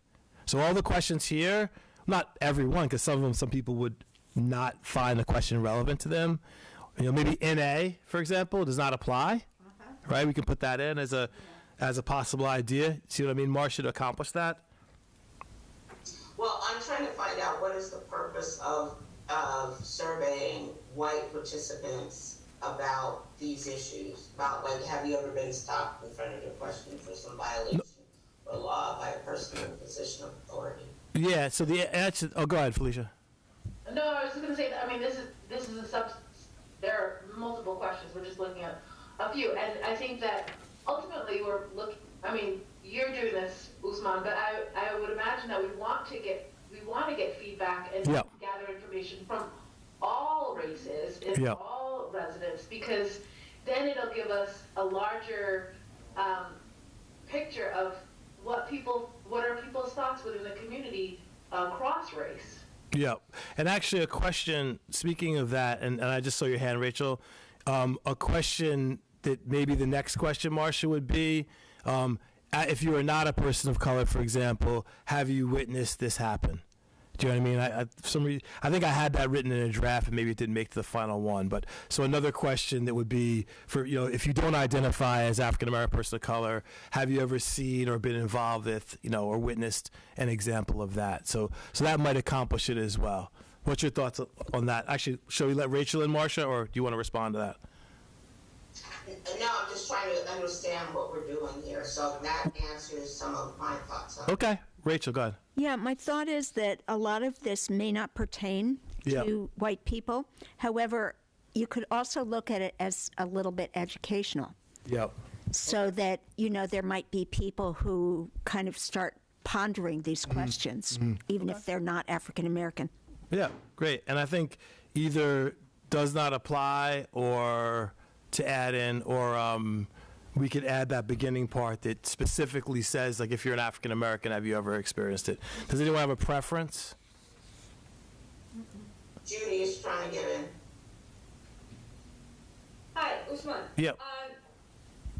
So all the questions here, not every one, because some people would not find the question relevant to them. Maybe NA, for example, does not apply, right? We can put that in as a possible idea. See what I mean, Marsha, to accomplish that? Well, I'm trying to find out what is the purpose of surveying white participants about these issues, about have you ever been stopped in front of your question for some violation or law by a person in a position of authority? Yeah, so the answer, go ahead, Felicia. No, I was just going to say that, this is there are multiple questions, we're just looking at a few, and I think that ultimately we're looking, you're doing this, Usman, but I would imagine that we want to get feedback and gather information from all races and all residents, because then it'll give us a larger picture of what are people's thoughts within the community cross race. Yeah. And actually a question, speaking of that, and I just saw your hand, Rachel, a question that maybe the next question, Marcia, would be, if you are not a person of color, for example, have you witnessed this happen? Do you know what I mean? For some reason, I think I had that written in a draft, and maybe it didn't make to the final one. But so another question that would be for, if you don't identify as African American person of color, have you ever seen or been involved with, or witnessed an example of that? So that might accomplish it as well. What's your thoughts on that? Actually, shall we let Rachel and Marcia, or do you want to respond to that? No, I'm just trying to understand what we're doing here. So that answers some of my thoughts on it. Okay. Rachel, go ahead. Yeah, my thought is that a lot of this may not pertain to white people. However, you could also look at it as a little bit educational. Yep. So that, there might be people who kind of start pondering these questions, even if they're not African American. Yeah, great. And I think either does not apply or to add in, or we could add that beginning part that specifically says, like, if you're an African American, have you ever experienced it? Does anyone have a preference? Judy is trying to get in. Hi, Usman. Yep.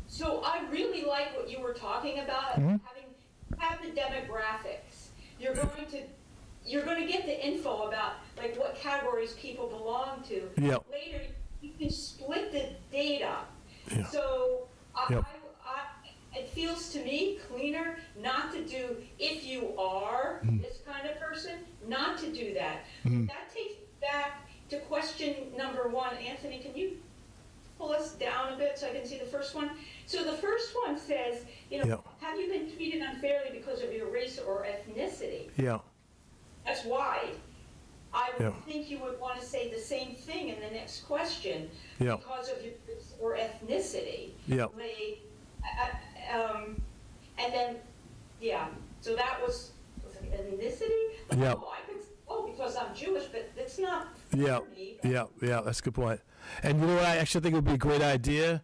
So I really like what you were talking about, have the demographics. You're going to get the info about like what categories people belong to. Yep. Later, you can split the data. Yeah. So Yep. it feels to me cleaner not to do if you are this kind of person, not to do that. That takes me back to question number one. Anthony, can you pull us down a bit so I can see the first one? So the first one says, have you been treated unfairly because of your race or ethnicity? Yeah. That's why I would think you would want to say the same thing in the next question because of your race or ethnicity. Yeah. And then, so that was ethnicity? Like, because I'm Jewish, but it's not Yeah, that's a good point. And you know what, I actually think it would be a great idea,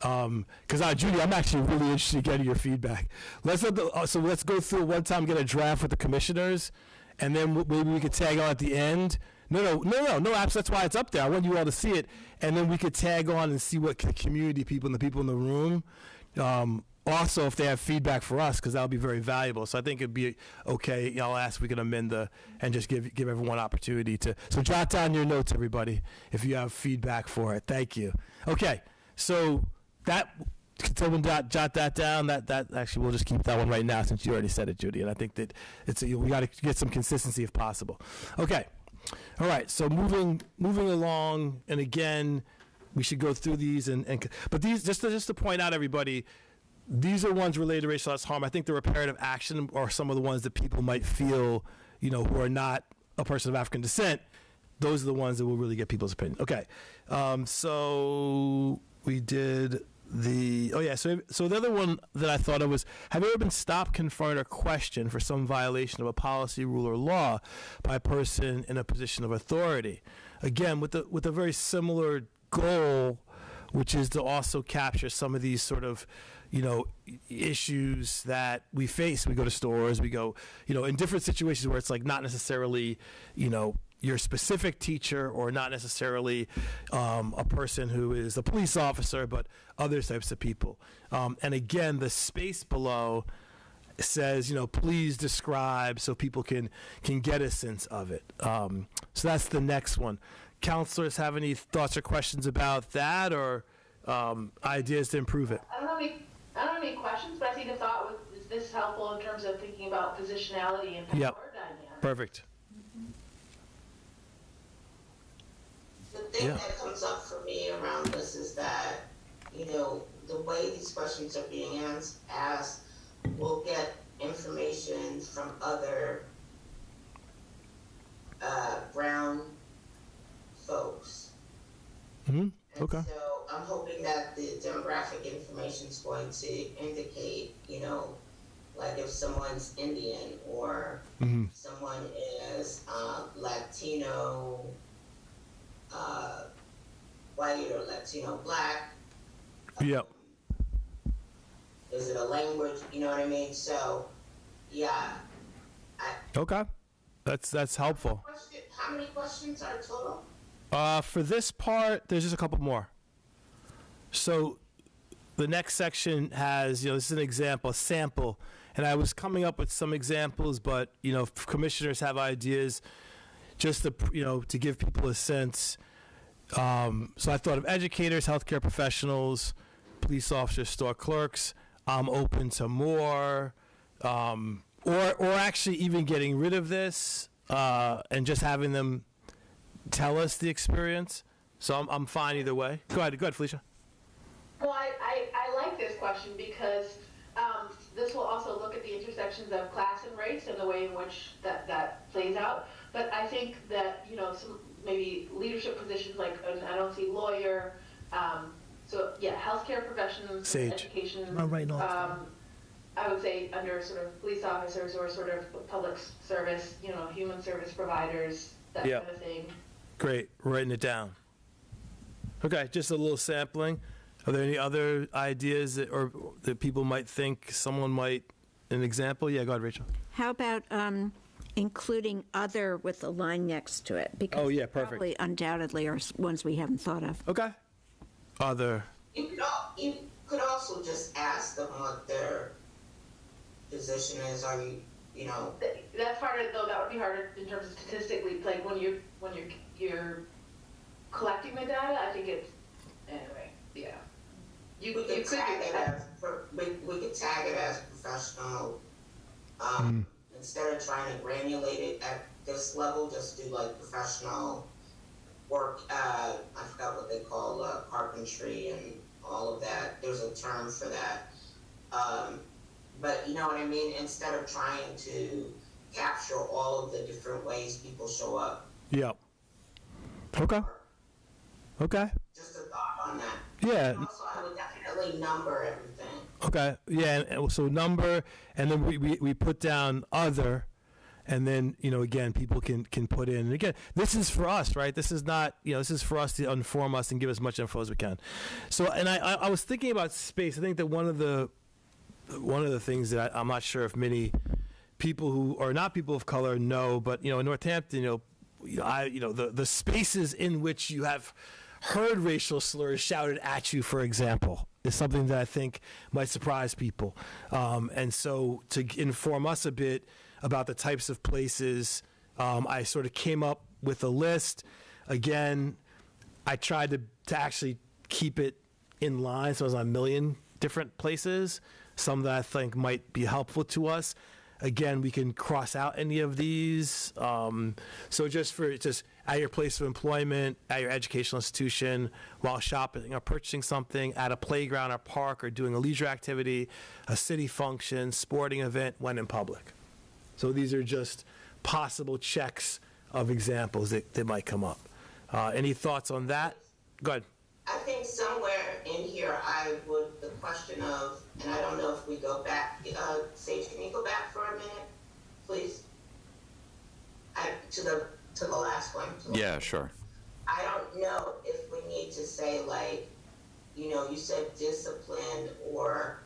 because Judy, I'm actually really interested in getting your feedback. Let's go through one time, get a draft with the commissioners, and then maybe we could tag on at the end. No, that's why it's up there. I want you all to see it, and then we could tag on and see what the community people and the people in the room, also if they have feedback for us, because that'll be very valuable. So I think it'd be okay. I'll ask if we can amend and just give everyone opportunity to. So jot down your notes, everybody, if you have feedback for it. Thank you. Okay, so can someone jot that down? That actually, we'll just keep that one right now since you already said it, Judy. And I think that we got to get some consistency if possible. Okay. All right. So moving along, and again, we should go through these but these just to point out, everybody, these are ones related to racialized harm. I think the reparative action are some of the ones that people might feel, who are not a person of African descent. Those are the ones that will really get people's opinion. Okay. So we did so the other one that I thought of was, have you ever been stopped, confronted, or questioned for some violation of a policy, rule, or law by a person in a position of authority? Again, with a very similar goal, which is to also capture some of these sort of, issues that we face. We go to stores, we go, in different situations where it's like not necessarily, your specific teacher, or not necessarily a person who is a police officer, but other types of people. And again, the space below says, please describe, so people can get a sense of it. So that's the next one. Counselors have any thoughts or questions about that, or ideas to improve it? I don't have any questions, but I think the thought was, is this helpful in terms of thinking about positionality and power dynamics? Perfect. The thing that comes up for me around this is that, the way these questions are being asked, we'll get information from other brown folks. Mm-hmm. Okay. So I'm hoping that the demographic information is going to indicate, like if someone's Indian, or someone is Latino, white, or Latino black, Yep. Is it a language? You know what I mean? So, yeah. Okay. That's helpful. How many questions are total? For this part, there's just a couple more. So the next section has, this is an example, a sample. And I was coming up with some examples, but, if commissioners have ideas, just to, to give people a sense. So I thought of educators, healthcare professionals, police officers, store clerks. I'm open to more, or actually even getting rid of this and just having them tell us the experience. So I'm fine either way. Go ahead, Felicia. Well, I like this question because this will also look at the intersections of class and race and the way in which that plays out. But I think that, some maybe leadership positions like, I don't see lawyer, so yeah, healthcare professionals, Sage. education. I'm writing all this down. I would say under sort of police officers or sort of public service, human service providers, that Yep. kind of thing. Great, writing it down. Okay, just a little sampling. Are there any other ideas that people might think someone might, an example? Yeah, go ahead, Rachel. How about including other with a line next to it? Because Oh, yeah, perfect. probably undoubtedly are ones we haven't thought of. Okay. Other. You could also just ask them what their position is. Are you, That's harder though. That would be harder in terms of statistically. Like when you're collecting the data, I think it's anyway. Yeah. we could tag it as we could tag it as professional. Instead of trying to granulate it at this level, just do like professional work. I forgot what they call carpentry and all of that. There's a term for that. But you know what I mean? Instead of trying to capture all of the different ways people show up. Yep. Okay. Okay. Just a thought on that. Yeah. And also, I would definitely number everything. Okay. Yeah. And so number, and then we put down other, and then again people can put in. And again, this is for us, right? This is not this is for us to inform us and give as much info as we can. So, and I was thinking about space. I think that one of the things that I'm not sure if many people who are not people of color know, but in Northampton, the spaces in which you have heard racial slurs shouted at you, for example, is something that I think might surprise people. And so to inform us a bit about the types of places, I sort of came up with a list. Again, I tried to actually keep it in line, so it was on a million different places, some that I think might be helpful to us. Again, we can cross out any of these. So just at your place of employment, at your educational institution, while shopping or purchasing something, at a playground or park, or doing a leisure activity, a city function, sporting event, when in public. So these are just possible checks of examples that might come up. Any thoughts on that? Go ahead. I think somewhere in here, the question of, and I don't know if we go back, Sage, can you go back for a minute, please? To the last one. Yeah, sure. I don't know if we need to say you said disciplined or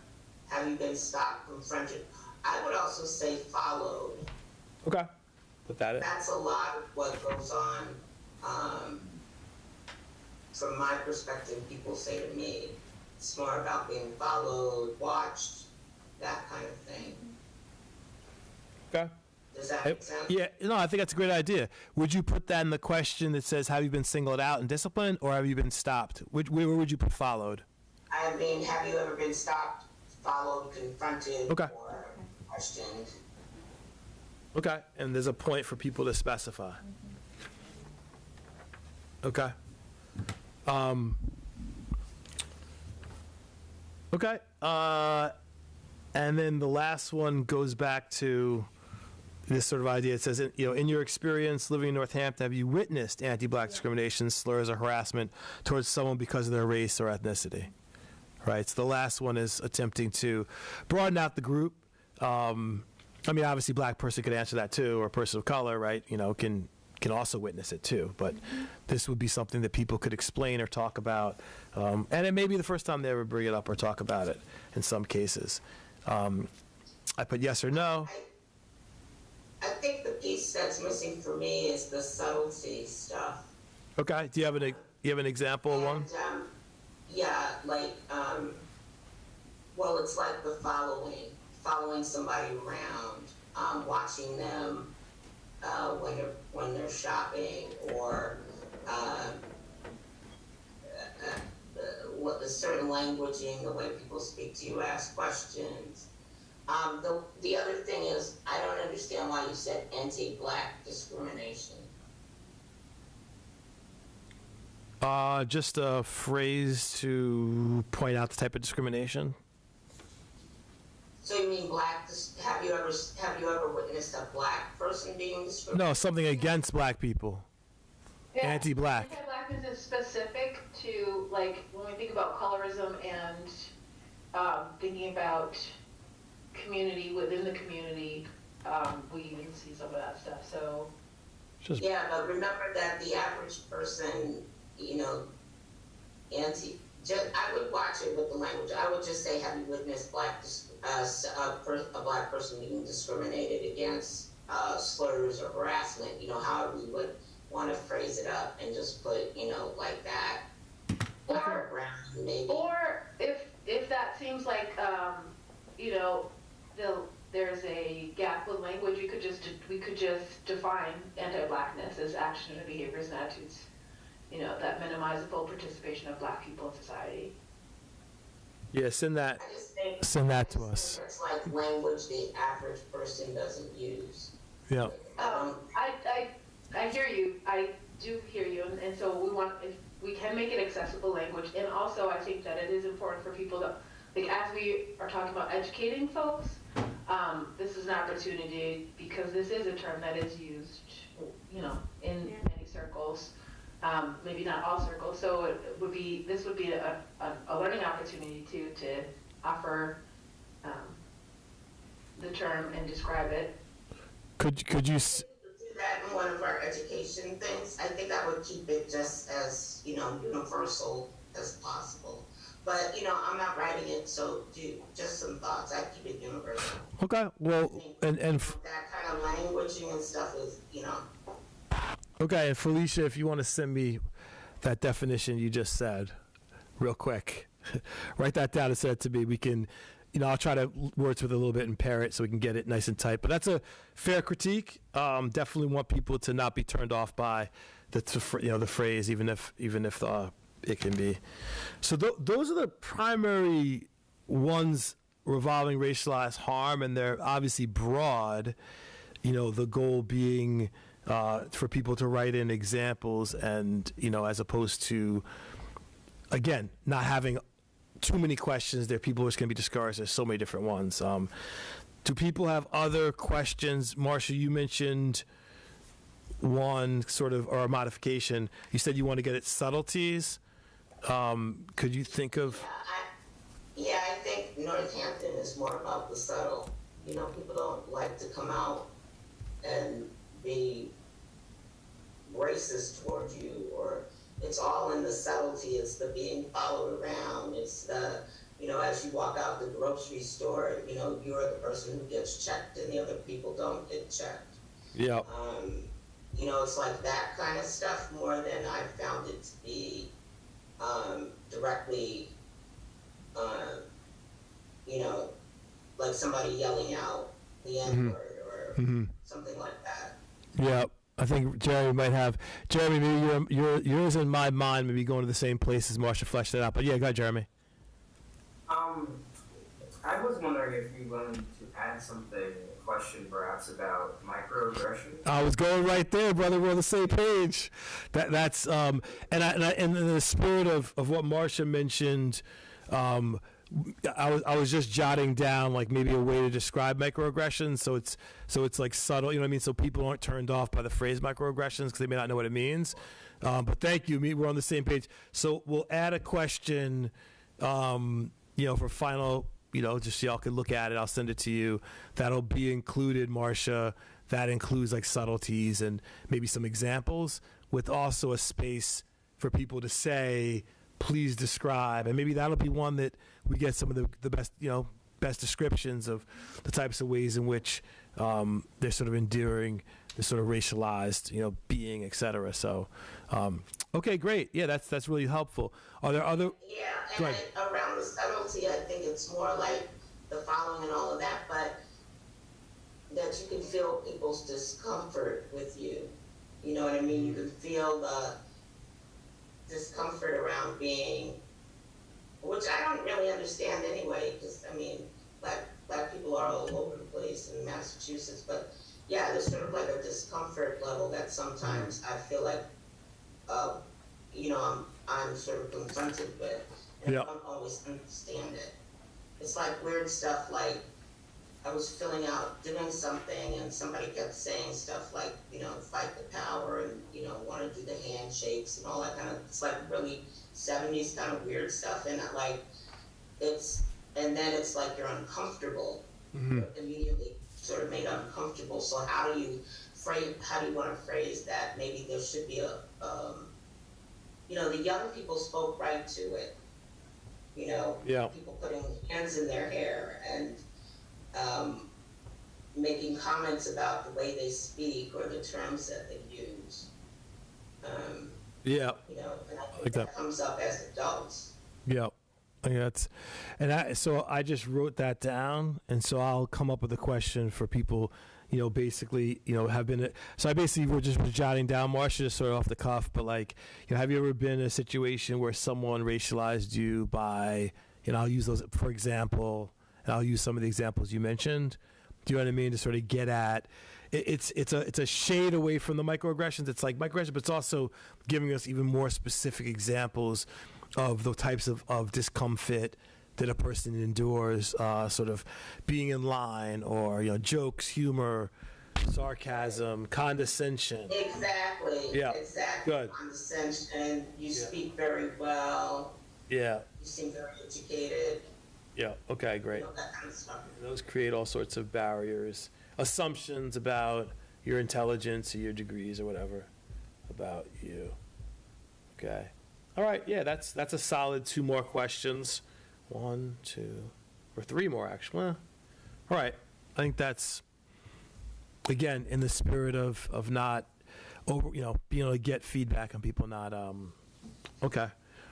have you been stopped from friendship? I would also say followed. Okay. Put that in. That's a lot of what goes on. From my perspective, people say to me, it's more about being followed, watched, that kind of thing. Okay. Does that make sense? Yeah, no, I think that's a great idea. Would you put that in the question that says, have you been singled out and disciplined, or have you been stopped? Where would you put followed? I mean, have you ever been stopped, followed, confronted, Okay. or questioned? Okay, and there's a point for people to specify. Okay. Okay. And then the last one goes back to this sort of idea. It says, in your experience living in Northampton, have you witnessed anti-black discrimination, slurs, or harassment towards someone because of their race or ethnicity? Right. So the last one is attempting to broaden out the group. I mean, obviously, black person could answer that too, or a person of color, right? Can can also witness it too. But this would be something that people could explain or talk about, and it may be the first time they ever bring it up or talk about it. In some cases, I put yes or no. I think the piece that's missing for me is the subtlety stuff. Okay. Do you have an example of one? Yeah, like, well, it's like the following somebody around, watching them when they're shopping, or what the certain languaging, the way people speak to you, ask questions. The other thing is, I don't understand why you said anti-Black discrimination. Just a phrase to point out the type of discrimination. So you mean Black? Have you ever witnessed a Black person being discriminated? No, something against Black people. Yeah. Anti-Black. Anti-Blackness is specific to, like, when we think about colorism and thinking about community within the community, we even see some of that stuff. So. Yeah, but remember that the average person, you know, I would watch it with the language. I would just say, have you witnessed a Black person being discriminated against, slurs or harassment, you know, however you would want to phrase it up, and just put, you know, like that. Or maybe. Or if that seems like, you know, there's a gap with language, we could just define anti-Blackness as action and behaviors and attitudes, you know, that minimize the full participation of Black people in society. Yeah, send that to us. It's like language the average person doesn't use. Yeah. I hear you. I do hear you, and so if we can make it accessible language, and also I think that it is important for people to, like, as we are talking about educating folks, this is an opportunity, because this is a term that is used, you know, in many circles, maybe not all circles. So this would be a learning opportunity to offer the term and describe it. Could you? Do that in one of our education things. I think that would keep it just as, you know, universal as possible. But, you know, I'm not writing it, so just some thoughts. I keep it universal. Okay, well, and that kind of languaging and stuff is, you know. Okay, and Felicia, if you want to send me that definition you just said, real quick, write that down and send it to me. We can, you know, I'll try to wordsmith it a little bit and pair it so we can get it nice and tight. But that's a fair critique. Definitely want people to not be turned off by the phrase, even if it can be. So those are the primary ones revolving racialized harm, and they're obviously broad. You know, the goal being for people to write in examples, and, you know, as opposed to, again, not having too many questions there. People are just going to be discouraged. There's so many different ones. Do people have other questions? Marcia, you mentioned one sort of, or a modification. You said you want to get at subtleties. Could you think of? I think Northampton is more about the subtle. You know, people don't like to come out and be racist towards you, or it's all in the subtlety. It's the being followed around. It's the, you know, as you walk out the grocery store, you know, you're the person who gets checked and the other people don't get checked. Yeah. You know, it's like that kind of stuff more than I found it to be directly, you know, like somebody yelling out the N-word or something like that. Yeah. I think Jeremy might have. Jeremy, maybe yours and my mind may be going to the same place as Marcia fleshed it out. But yeah, go ahead, Jeremy. I was wondering if you wanted to add something, a question perhaps about microaggressions. I was going right there, brother. We're on the same page. That's and in the spirit of what Marcia mentioned, I was just jotting down like maybe a way to describe microaggressions. So it's like subtle, you know what I mean? So people aren't turned off by the phrase microaggressions because they may not know what it means. But thank you. We're on the same page. So we'll add a question, you know, for final, you know, just so y'all can look at it. I'll send it to you. That'll be included, Marcia. that includes like subtleties and maybe some examples, with also a space for people to say, please describe. And maybe that'll be one that we get some of the best, best descriptions of the types of ways in which they're sort of enduring this sort of racialized, being, et cetera. So, okay, great. Yeah, that's really helpful. Are there other? Yeah, and around the subtlety, I think it's more like the following and all of that, but that you can feel people's discomfort with you. You know what I mean? You can feel the discomfort around being, which I don't really understand anyway, because I mean, black people are all over the place in Massachusetts, but yeah, there's sort of like a discomfort level that sometimes I feel like, I'm sort of confronted with, and I don't always understand it. It's like weird stuff, like I was filling out, doing something, and somebody kept saying stuff like, fight the power, and, want to do the handshakes and all that kind of, it's like really 70s kind of weird stuff, and then it's like you're uncomfortable, you're immediately sort of made uncomfortable. So how do you want to phrase that? Maybe there should be the young people spoke right to it, people putting hands in their hair and making comments about the way they speak or the terms that they use. And I think that comes up as adults. Yeah. So I just wrote that down, and so I'll come up with a question for people, basically, have been. So I basically were just jotting down, Marsha, just sort of off the cuff, but like, have you ever been in a situation where someone racialized you by, I'll use those for example, and I'll use some of the examples you mentioned. Do you know what I mean? To sort of get at, it's a shade away from the microaggressions. It's like microaggressions, but it's also giving us even more specific examples of the types of discomfort that a person endures, sort of being in line, or jokes, humor, sarcasm, condescension. Exactly. Yeah. Exactly. Good. Condescension. You speak very well. Yeah. You seem very educated. Yeah. Okay. Great. That kind of stuff. Those create all sorts of barriers, assumptions about your intelligence or your degrees or whatever about you. Okay. All right. Yeah. That's a solid 2 more questions. 1, 2, or 3 more actually. All right. I think that's, again, in the spirit of not over, being able to get feedback on people not. Okay.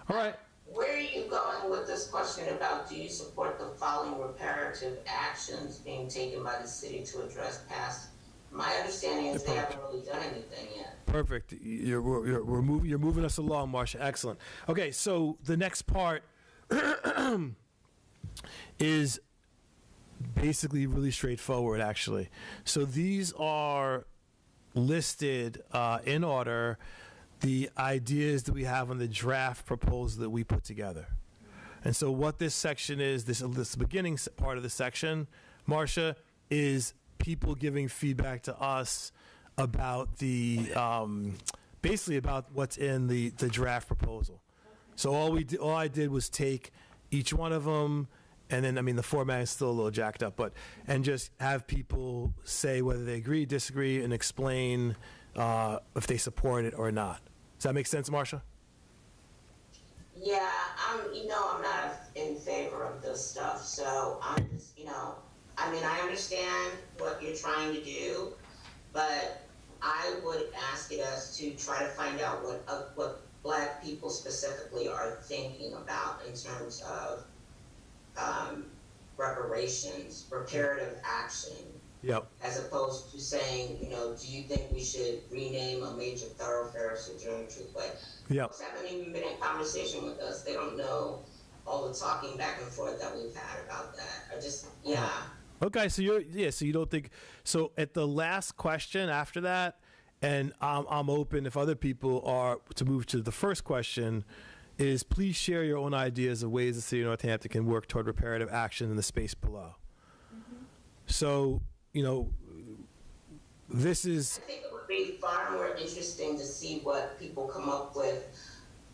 All right. Where are you going with this question about, do you support the following reparative actions being taken by the city to address past? My understanding is they haven't really done anything yet. Perfect. You're moving us along, Marsha. Excellent. Okay, so the next part is basically really straightforward, actually. So these are listed in order, the ideas that we have on the draft proposal that we put together. And so what this section is, this beginning part of the section, Marsha, is people giving feedback to us about the, basically about what's in the draft proposal. So all I did was take each one of them, and then, the format is still a little jacked up, and just have people say whether they agree, disagree, and explain if they support it or not. Does that make sense, Marsha? Yeah, I'm not in favor of this stuff, so I'm just, I understand what you're trying to do, but I would ask us to try to find out what Black people specifically are thinking about in terms of reparations, reparative action. Yep. As opposed to saying, do you think we should rename a major thoroughfare Sojourner Truthway? Yep. Folks haven't even been in conversation with us. They don't know all the talking back and forth that we've had about that. Okay, so you don't think so. At the last question after that, and I'm open if other people are to move to the first question, is please share your own ideas of ways the city of Northampton can work toward reparative action in the space below. Mm-hmm. So, this is. I think it would be far more interesting to see what people come up with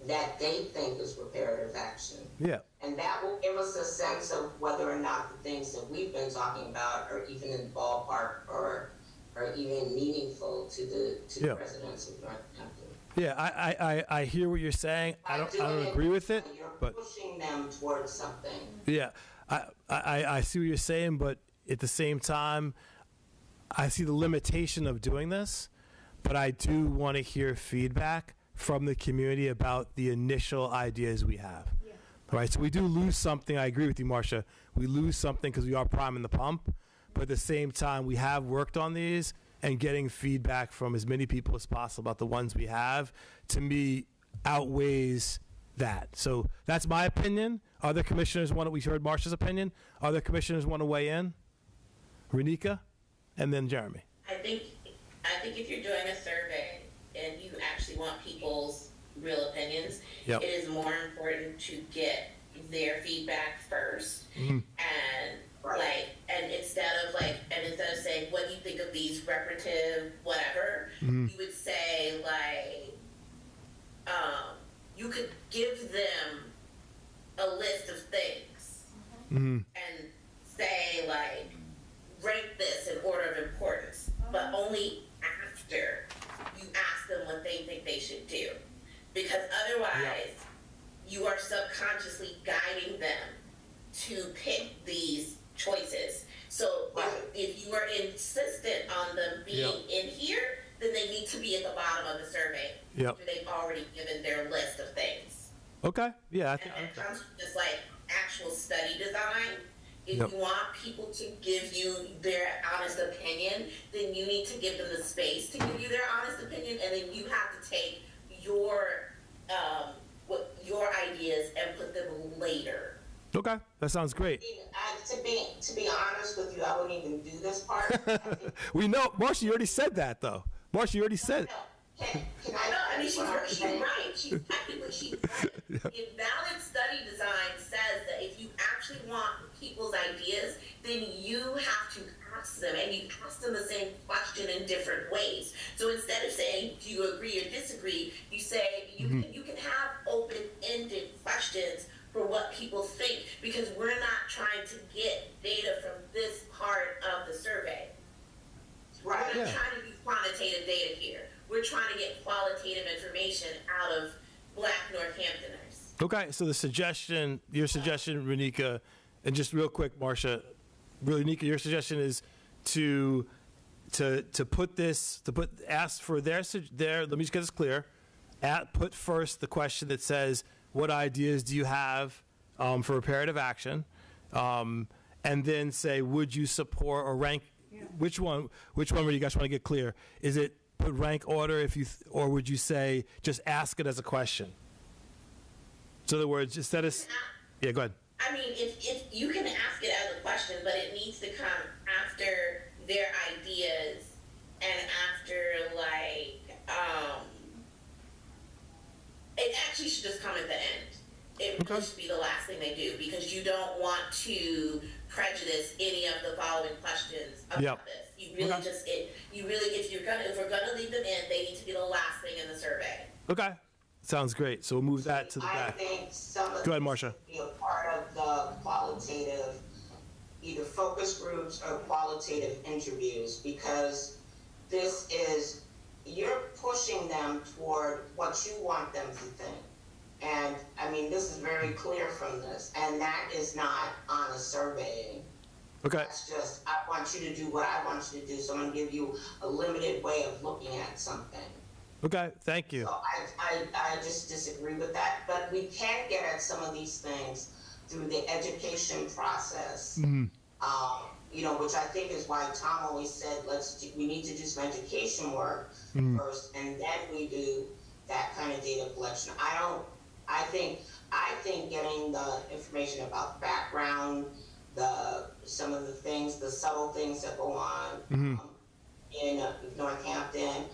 that they think is reparative action. Yeah. And that will give us a sense of whether or not the things that we've been talking about are even in the ballpark or are even meaningful to the Yeah. residents of Northampton. Yeah, I hear what you're saying. I don't agree with it, You're but pushing them towards something. yeah, I see what you're saying, but at the same time, I see the limitation of doing this, but I do want to hear feedback from the community about the initial ideas we have. Yeah. All right, so we do lose something. I agree with you, Marcia. We lose something because we are priming the pump, but at the same time, we have worked on these, and getting feedback from as many people as possible about the ones we have, to me, outweighs that. So that's my opinion. Other commissioners want to, we heard Marcia's opinion. Other commissioners want to weigh in? Renika, and then Jeremy. I think if you're doing a survey and you actually want people's real opinions, Yep. it is more important to get their feedback first. Mm-hmm. And instead of saying, what do you think of these reparative whatever, Mm-hmm. you would say you could give them a list of things Mm-hmm. and say rank this in order of importance, but only after you ask them what they think they should do, because otherwise you are subconsciously guiding them to pick these choices. So if you are insistent on them being in here, then they need to be at the bottom of the survey. Yep. After they've already given their list of things. Okay. Yeah, I And think. when it comes to just actual study design, if Yep. you want people to give you their honest opinion, then you need to give them the space to give you their honest opinion, and then you have to take your ideas and put them later. Okay, that sounds great. To be honest with you, I wouldn't even do this part. We know, Marcia, you already said that, though. Marcia, you already said. Can No, I mean, she's right. She's technically she's right. Invalid study design says that if you actually want people's ideas, then you have to ask them, and you ask them the same question in different ways. So instead of saying, do you agree or disagree, you say you can have open-ended questions for what people think, because we're not trying to get data from this part of the survey. Right. We're not trying to do quantitative data here. We're trying to get qualitative information out of Black Northamptoners. Okay, so your suggestion, Renika, and just real quick, Marcia, Renika, your suggestion is to ask for their. Let me just get this clear. Put first the question that says, what ideas do you have for reparative action, and then say, would you support or rank? Which one? Which one? Where you guys want to get clear? Is it put rank order or would you say just ask it as a question? So in other words, instead of go ahead. I mean, if you can ask it as a question, but it needs to come after their ideas and after it actually should just come at the end. It really should be the last thing they do, because you don't want to prejudice any of the following questions about this. You really if we're gonna leave them in, they need to be the last thing in the survey. Okay, sounds great. So we'll move that to the back. I think some of Go ahead, Marcia. be a part of the qualitative, either focus groups or qualitative interviews, because you're pushing them toward what you want them to think. And I mean, this is very clear from this, and that is not on a survey. Okay. That's just, I want you to do what I want you to do, so I'm going to give you a limited way of looking at something. Okay, thank you. So I just disagree with that, but we can get at some of these things through the education process. Mm-hmm. Which I think is why Tom always said, we need to do some education work first, and then we do that kind of data collection. I think getting the information about the background, some of the things, the subtle things that go on in Northampton,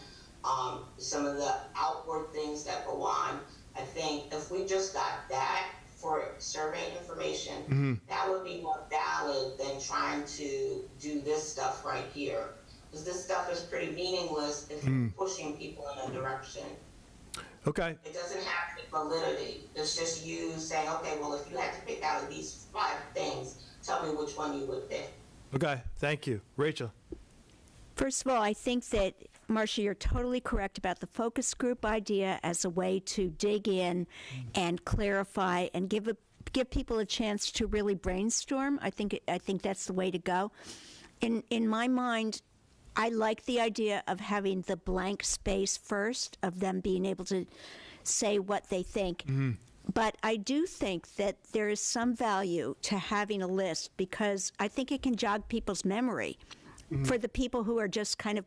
some of the outward things that go on. I think if we just got that for survey information, that would be more valid than trying to do this stuff right here. Because this stuff is pretty meaningless if you're pushing people in a direction. Okay. It doesn't have validity. It's just you saying, okay, well, if you had to pick out of these 5 things, tell me which one you would pick. Okay, thank you. Rachel. First of all, I think that, Marcia, you're totally correct about the focus group idea as a way to dig in and clarify and give people a chance to really brainstorm. I think that's the way to go. In my mind, I like the idea of having the blank space first, of them being able to say what they think. But I do think that there is some value to having a list, because I think it can jog people's memory. For the people who are just kind of,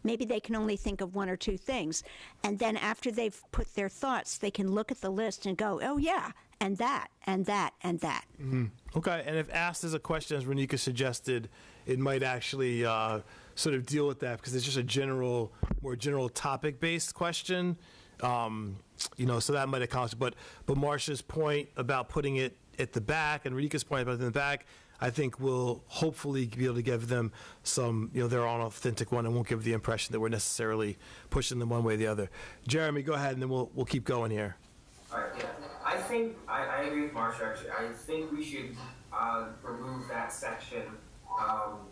maybe they can only think of one or two things. And then after they've put their thoughts, they can look at the list and go, oh yeah, and that, and that, and that. Okay, and if asked as a question, as Renika suggested, it might actually sort of deal with that, because it's just a more general topic-based question. So that might account. But Marcia's point about putting it at the back, and Renika's point about it in the back, I think will hopefully be able to give them some, their own authentic one, and won't give the impression that we're necessarily pushing them one way or the other. Jeremy, go ahead, and then we'll keep going here. All right, yeah. I think, I agree with Marcia, actually. I think we should remove that section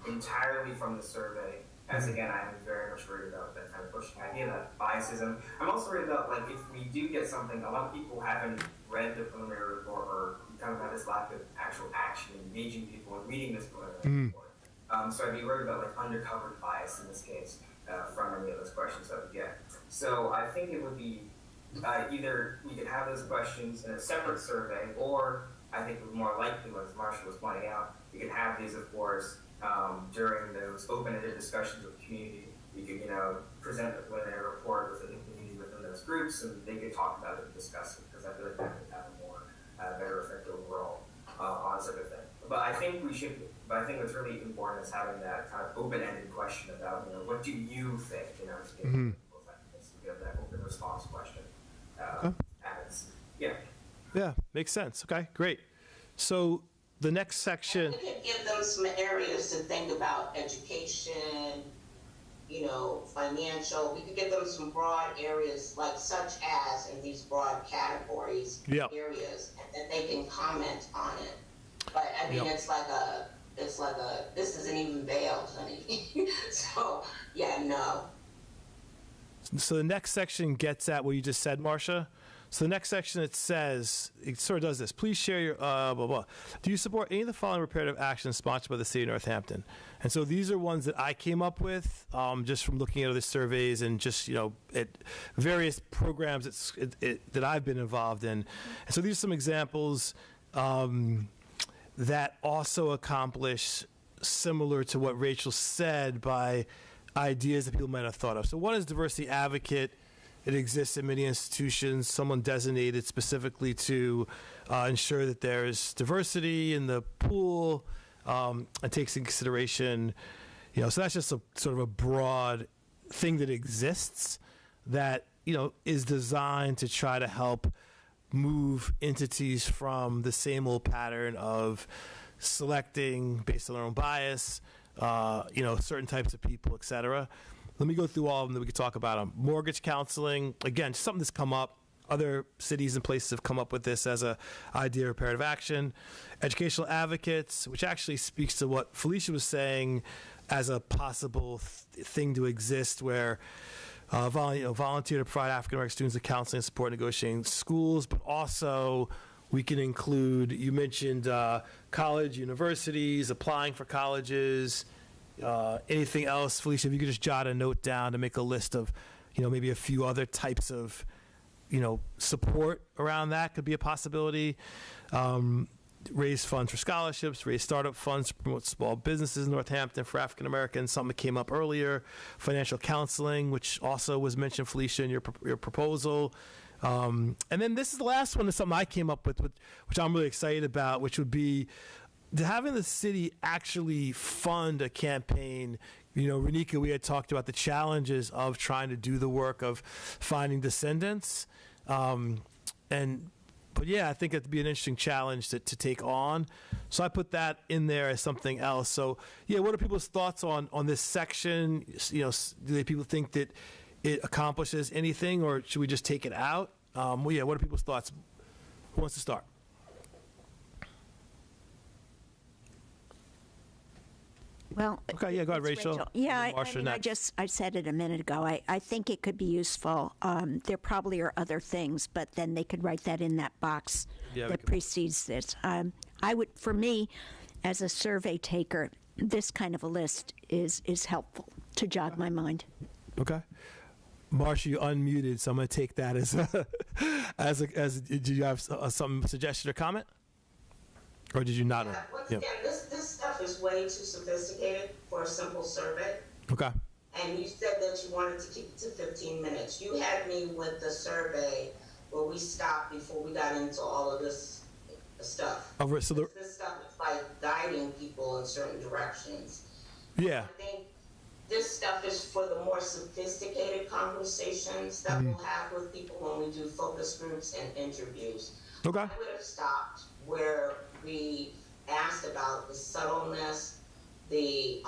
entirely from the survey. As again, I'm very much worried about that kind of pushing idea, that biasism. I'm also worried about, like, if we do get something, a lot of people haven't read the preliminary report, or kind of have this lack of actual action, engaging people and reading this preliminary report. So I'd be worried about, like, undercover bias in this case from any of those questions that we get. So I think it would be either we could have those questions in a separate survey, or I think the more likely, as Marcia was pointing out, we could have these, of course, during those open-ended discussions with the community. We could, present the preliminary report within the community, within those groups, and they could talk about it and discuss it, because I feel like that could have a more better effect overall on sort of thing. But I think we should. But I think what's really important is having that kind of open-ended question about, what do you think? To give that open response question. Yeah, makes sense. Okay, great. So the next section. We could give them some areas to think about: education, financial. We could give them some broad areas, like such as in these broad categories, areas, and then they can comment on it. But I mean, it's like a, this isn't even veiled, honey. So yeah, no. So the next section gets at what you just said, Marcia. So the next section, it says, it sort of does this. Please share your, blah, blah. Do you support any of the following reparative actions sponsored by the city of Northampton? And so these are ones that I came up with just from looking at other surveys and just, at various programs that I've been involved in. And so these are some examples that also accomplish similar to what Rachel said by ideas that people might have thought of. So one is diversity advocate. It exists in many institutions, someone designated specifically to ensure that there is diversity in the pool and takes into consideration, so that's just a sort of a broad thing that exists that, is designed to try to help move entities from the same old pattern of selecting based on their own bias, certain types of people, et cetera. Let me go through all of them that we could talk about them. Mortgage counseling, again, something that's come up. Other cities and places have come up with this as an idea of reparative action. Educational advocates, which actually speaks to what Felicia was saying as a possible thing to exist, where volunteer to provide African American students with counseling and support negotiating schools, but also we can include, you mentioned college, universities, applying for colleges, anything else, Felicia, if you could just jot a note down to make a list of, maybe a few other types of, support around that could be a possibility. Raise funds for scholarships, raise startup funds to promote small businesses in Northampton for African Americans, something that came up earlier. Financial counseling, which also was mentioned, Felicia, in your proposal. And then this is the last one, is something I came up with, which I'm really excited about, which would be having the city actually fund a campaign. Renika, we had talked about the challenges of trying to do the work of finding descendants. But yeah, I think it'd be an interesting challenge to take on. So I put that in there as something else. So yeah, what are people's thoughts on this section? Do people think that it accomplishes anything, or should we just take it out? What are people's thoughts? Who wants to start? Well, Okay, yeah, go ahead, it's Rachel. Yeah, And then Marsha next. I said it a minute ago. I think it could be useful. There probably are other things, but then they could write that in that box Yeah, we that could- precedes this. I would, for me, as a survey taker, this kind of a list is helpful to jog my mind. Okay. Marsha, you unmuted, so I'm going to take that as did you have some suggestion or comment? Or did you not? Once Yeah. again, this stuff is way too sophisticated for a simple survey. Okay. And you said that you wanted to keep it to 15 minutes. You had me with the survey where we stopped before we got into all of this stuff. Over, so This stuff is like guiding people in certain directions. yeah. I think this stuff is for the more sophisticated conversations that we'll have with people when we do focus groups and interviews. Okay. I would have stopped where we asked about the subtleness, the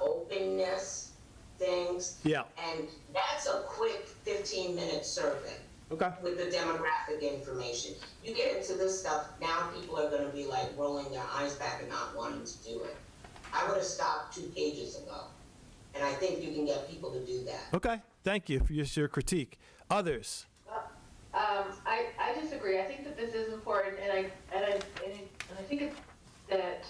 openness things. Yeah. And that's a quick 15-minute survey Okay. with the demographic information. You get into this stuff, now people are going to be like rolling their eyes back and not wanting to do it. I would have stopped 2 pages ago. And I think you can get people to do that. Okay. Thank you for your critique. Others. I disagree. I think that this is important, and I think it's that,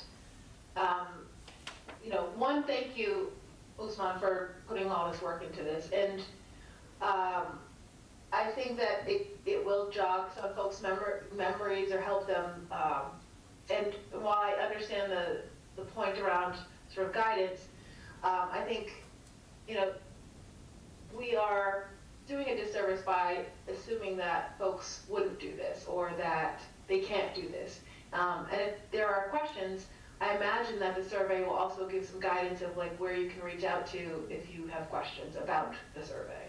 one, thank you, Usman, for putting all this work into this, and I think that it will jog some folks' memories or help them. And while I understand the point around sort of guidance, I think, we are doing a disservice by assuming that folks wouldn't do this or that they can't do this. And if there are questions, I imagine that the survey will also give some guidance of like where you can reach out to if you have questions about the survey.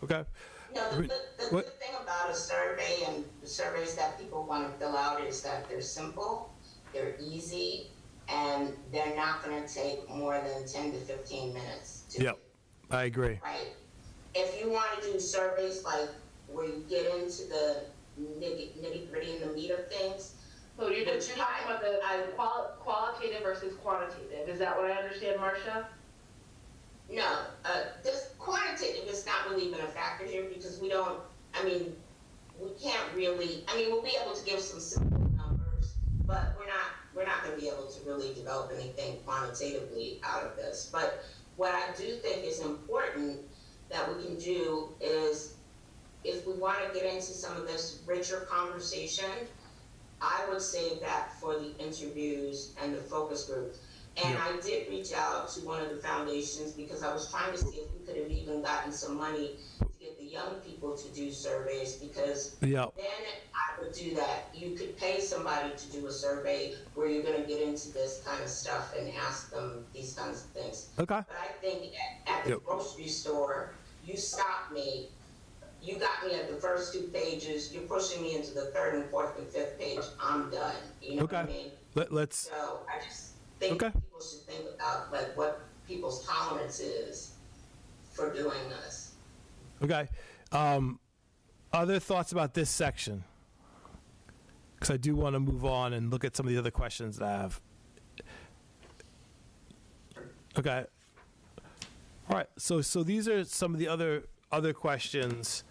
Okay. The good thing about a survey and the surveys that people want to fill out is that they're simple, they're easy, and they're not going to take more than 10 to 15 minutes to Yep. I agree. Right. If you want to do surveys like where you get into the nitty gritty and the meat of things. So you're talking about the qualitative versus quantitative. Is that what I understand, Marcia? No, this quantitative is not really even a factor here because we can't really, we'll be able to give some simple numbers, but we're not going to be able to really develop anything quantitatively out of this. But what I do think is important that we can do is, if we want to get into some of this richer conversation, I would save that for the interviews and the focus groups. And I did reach out to one of the foundations because I was trying to see if we could have even gotten some money to get the young people to do surveys, because then I would do that. You could pay somebody to do a survey where you're going to get into this kind of stuff and ask them these kinds of things. Okay. But I think at the grocery store, you stopped me. You got me at the first 2 pages. You're pushing me into the 3rd and 4th and 5th page. I'm done. You know what I mean? Let's. So I just think people should think about like what people's tolerance is for doing this. Okay. Other thoughts about this section? Because I do want to move on and look at some of the other questions that I have. Okay. All right. So these are some of the other questions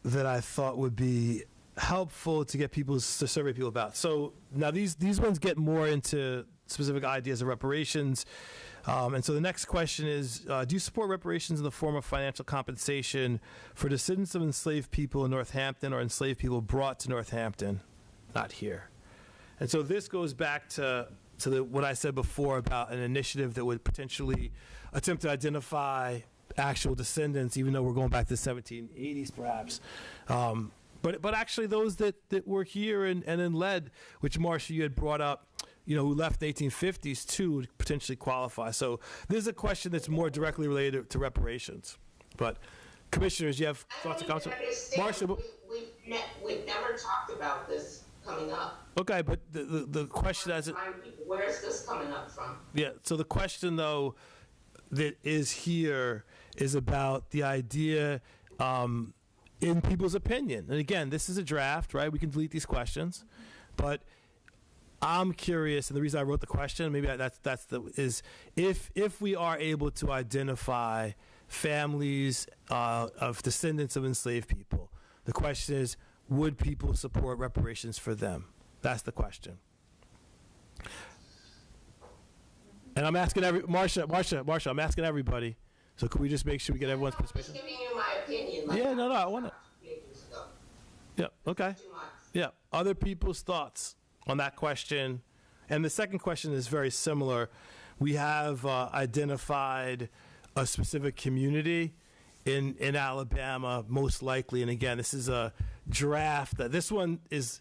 that I thought would be helpful to get people to survey people about. So now these ones get more into specific ideas of reparations. And so the next question is, do you support reparations in the form of financial compensation for descendants of enslaved people in Northampton or enslaved people brought to Northampton? Not here. And so this goes back to what I said before about an initiative that would potentially attempt to identify actual descendants, even though we're going back to the 1780s perhaps. But actually those that were here and then led, which Marcia, you had brought up, who left in the 1850s too, would potentially qualify. So this is a question that's more directly related to reparations. But commissioners, you have thoughts and comments? Marcia, we've never talked about this coming up. Okay, but the question as it... Where is this coming up from? Yeah, so the question, though, that is here is about the idea in people's opinion. And again, this is a draft, right? We can delete these questions. But I'm curious, and the reason I wrote the question, maybe is if we are able to identify families of descendants of enslaved people, the question is, would people support reparations for them? That's the question. And I'm asking Marsha, I'm asking everybody. So could we just make sure we get everyone's participation? I'm just giving you my opinion. Like, Yeah, no, I want to. Yeah, okay. Too much. Yeah, other people's thoughts on that question. And the second question is very similar. We have identified a specific community in Alabama, most likely. And again, this is a draft. This one is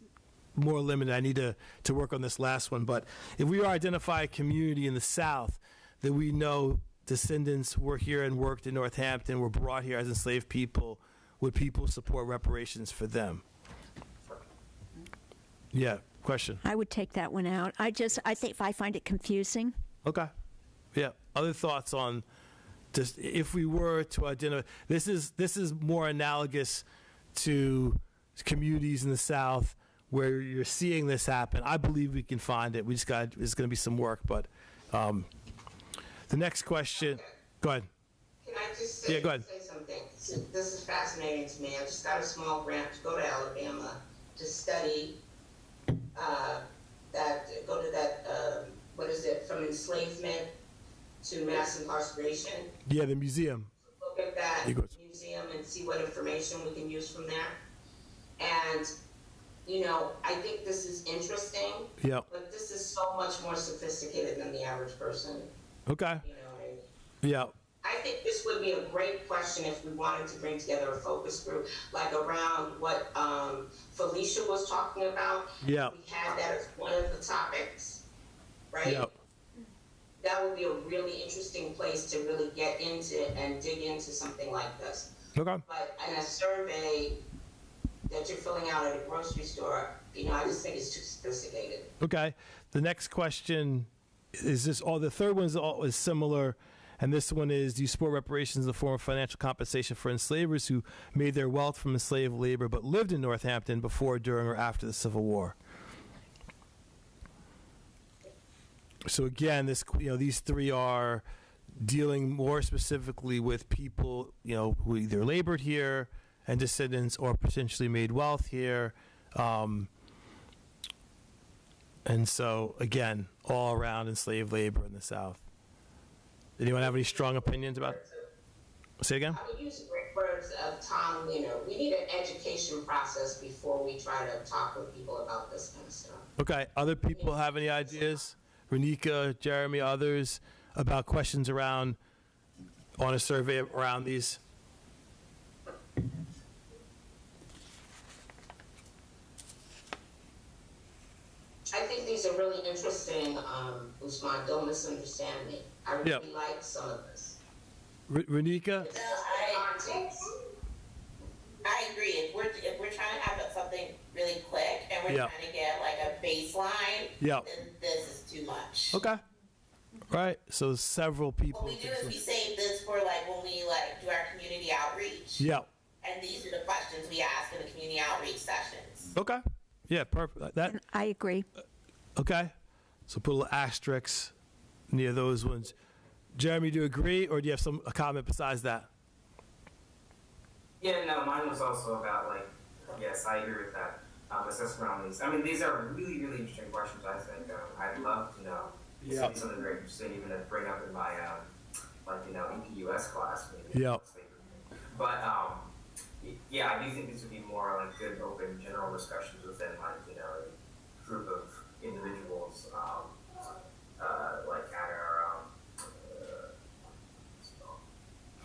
more limited. I need to work on this last one. But if we identify a community in the South that we know descendants were here and worked in Northampton, were brought here as enslaved people, would people support reparations for them? Yeah, question. I would take that one out. I find it confusing. Okay. Yeah. Other thoughts on just if we were to identify, this is more analogous to communities in the South where you're seeing this happen. I believe we can find it. There's going to be some work, but the next question. Okay. Go ahead. Can I just say, Yeah, go ahead. say something? This is fascinating to me. I just got a small grant to go to Alabama to study what is it, from enslavement to mass incarceration. Yeah, the museum. Look at that museum and see what information we can use from there. And, I think this is interesting. Yeah. But this is so much more sophisticated than the average person. Okay. You know what I mean? Yeah. I think this would be a great question if we wanted to bring together a focus group, like around what Felicia was talking about. Yeah. We had that as one of the topics, right? Yeah. That would be a really interesting place to really get into and dig into something like this. Okay. But in a survey that you're filling out at a grocery store, I just think it's too sophisticated. Okay. The next question is this. The third one is similar. And this one is, do you support reparations in the form of financial compensation for enslavers who made their wealth from enslaved labor but lived in Northampton before, during, or after the Civil War? So again, these three are dealing more specifically with people, who either labored here and descendants or potentially made wealth here. And so, again, all around enslaved labor in the South. Anyone have any strong opinions about it? Say again? I would use great words of Tom. We need an education process before we try to talk with people about this kind of stuff. Okay. Other people have any ideas? Renika, Jeremy, others, about questions on a survey around these? I think these are really interesting, Usman. Don't misunderstand me. I really like some of this. Renika? I agree. If we're trying to have something really quick and we're trying to get like a baseline, then this is too much. Okay. Right. So several people. What we do is we save this for like when we do our community outreach. Yeah. And these are the questions we ask in the community outreach sessions. Okay. Yeah, perfect. I agree. Okay. So put a little asterisk near those ones. Jeremy, do you agree, or do you have a comment besides that? Yeah, no, mine was also about yes, I agree with that. Assessment around these. I mean, these are really, really interesting questions. I think I'd love to know. Yeah. It's something very interesting, even to bring up in my EPUS class. Maybe. Yeah. But yeah, I do think these would be more like good, open, general discussions within a group of individuals, at our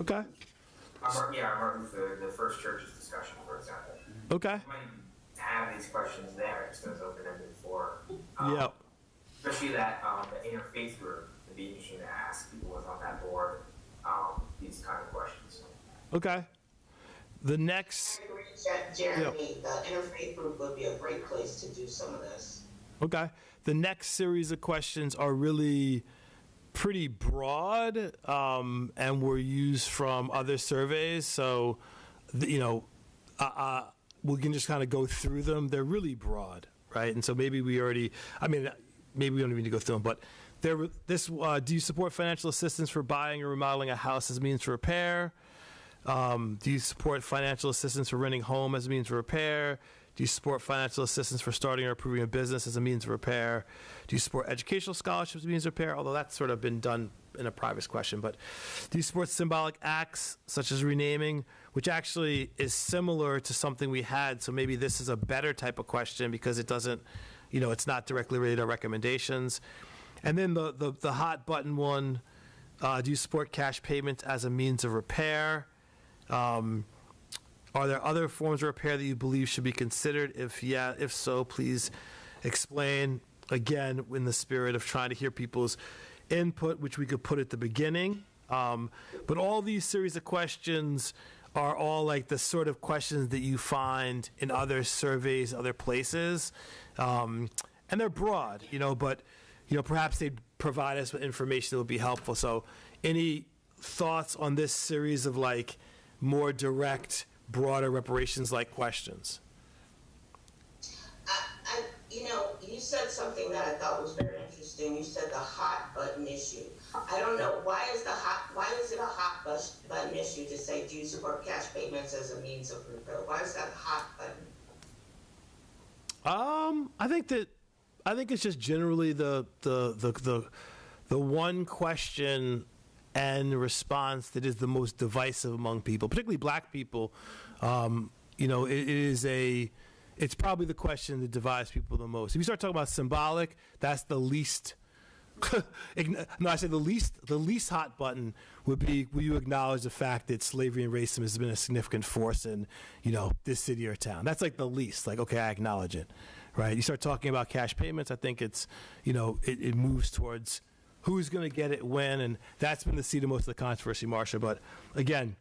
Okay. our Martin Luther, the First Church's discussion, for example. Okay. We might have these questions there, just as open-ended for, especially that the interfaith group. It'd be interesting to ask people who on that board these kind of questions. Okay. The next. I agree with Jeremy. The interfaith group would be a great place to do some of this. Okay. The next series of questions are really pretty broad and were used from other surveys. So, we can just kind of go through them. They're really broad, right? And so maybe we already, maybe we don't even need to go through them, but do you support financial assistance for buying or remodeling a house as a means for repair? Do you support financial assistance for renting home as a means of repair? Do you support financial assistance for starting or improving a business as a means of repair? Do you support educational scholarships as a means of repair? Although that's sort of been done in a private question. But do you support symbolic acts such as renaming, which actually is similar to something we had? So maybe this is a better type of question because it doesn't, it's not directly related to recommendations. And then the hot button one, do you support cash payments as a means of repair? Are there other forms of repair that you believe should be considered? If so, please explain. Again, in the spirit of trying to hear people's input, which we could put at the beginning. But all these series of questions are all like the sort of questions that you find in other surveys, other places. And they're broad, but, perhaps they'd provide us with information that would be helpful. So any thoughts on this series of like more direct, broader reparations-like questions? You said something that I thought was very interesting. You said the hot button issue. I don't know, why is it a hot button issue to say, do you support cash payments as a means of repair? Why is that a hot button? I think it's just generally the one question and response that is the most divisive among people, particularly black people. It's probably the question that divides people the most. If you start talking about symbolic, that's the least. No, I say the least hot button would be, will you acknowledge the fact that slavery and racism has been a significant force in, this city or town? That's like the least. Like, okay, I acknowledge it, right? You start talking about cash payments, I think it's, it moves towards who's going to get it when, and that's been the seat of most of the controversy, Marcia. But again,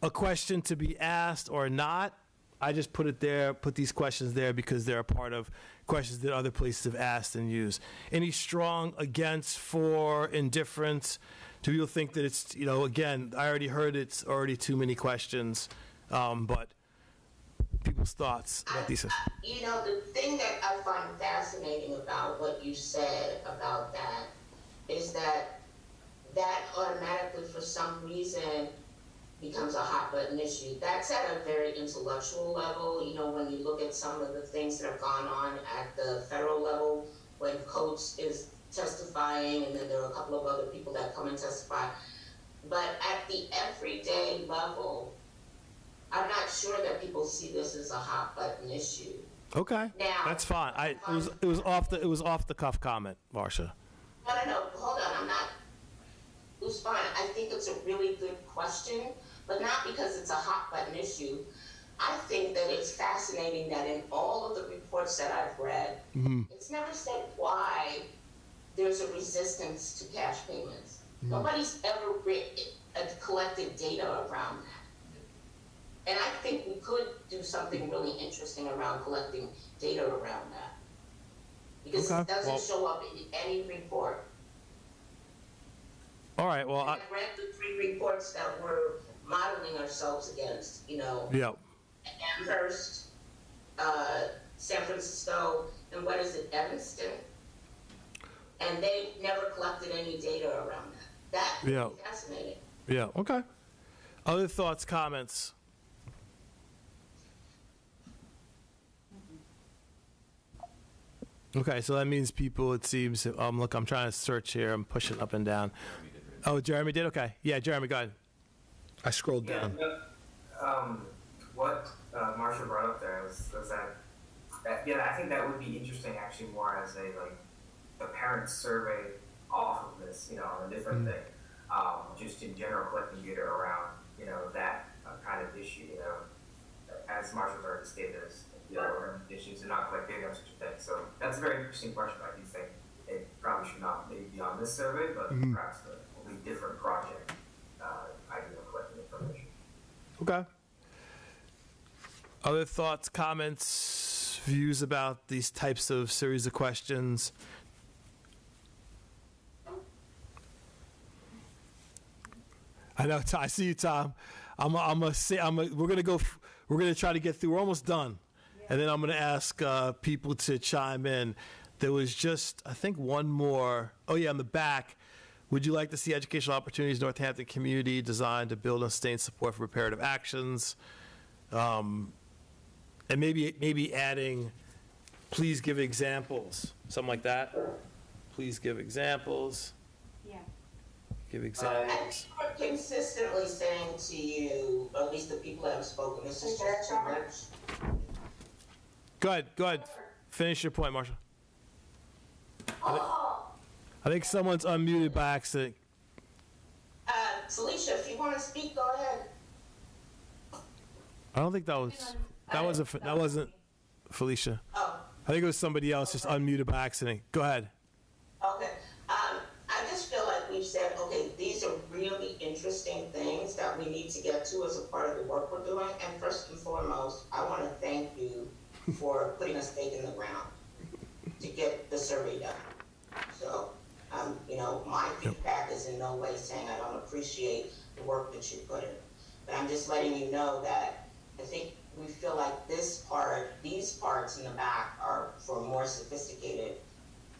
a question to be asked or not, I just put these questions there because they're a part of questions that other places have asked and used. Any strong, against, for, indifference? Do people think that it's, again, I already heard it's already too many questions, but people's thoughts about these. The thing that I find fascinating about what you said about that is that automatically, for some reason, becomes a hot button issue. That's at a very intellectual level. When you look at some of the things that have gone on at the federal level, when Coates is testifying, and then there are a couple of other people that come and testify. But at the everyday level, I'm not sure that people see this as a hot button issue. Okay, now, that's fine. It was off the cuff comment, Marcia. No, hold on. It was fine. I think it's a really good question, but not because it's a hot button issue. I think that it's fascinating that in all of the reports that I've read, it's never said why there's a resistance to cash payments. Nobody's ever collected data around that. And I think we could do something really interesting around collecting data around that. Because it doesn't show up in any report. All right, well, I've read the 3 reports that we're modeling ourselves against, Amherst, San Francisco, and what is it, Evanston? And they've never collected any data around that. That would be fascinating. Yeah, okay. Other thoughts, comments? Okay, so that means people, it seems, look, I'm trying to search here. I'm pushing up and down. Oh, Jeremy did? Okay. Yeah, Jeremy, go ahead. I scrolled down. What Marcia brought up there was that, I think that would be interesting actually more as a parent survey off of this, on a different thing. Just in general collecting data around, that kind of issue, as Marcia's already stated, there's issues and not collect data on such a thing. So that's a very interesting question. I do think it probably should not maybe be on this survey, but perhaps a different project idea of collecting information. Okay. Other thoughts, comments, views about these types of series of questions? I know. I see you, Tom. We're gonna try to get through. We're almost done, and then I'm gonna ask people to chime in. there was just, I think, one more. Oh, yeah, on the back. Would you like to see educational opportunities Northampton community designed to build and sustain support for reparative actions? And maybe adding, please give examples, something like that. Please give examples. Yeah. Give I examples. think we're consistently saying to you, or at least the people that have spoken, this is just too much. Go ahead. Finish your point, Marsha. I think someone's unmuted by accident. Felicia, if you want to speak, go ahead. I don't think that wasn't Felicia. Oh, I think it was somebody else just unmuted by accident. Go ahead. okay. I just feel like we've said, okay, these are really interesting things that we need to get to as a part of the work we're doing. And first and foremost, I want to thank you for putting a stake in the ground to get the survey done. So, my feedback is in no way saying I don't appreciate the work that you put in. But I'm just letting you know that I think we feel like these parts in the back are for more sophisticated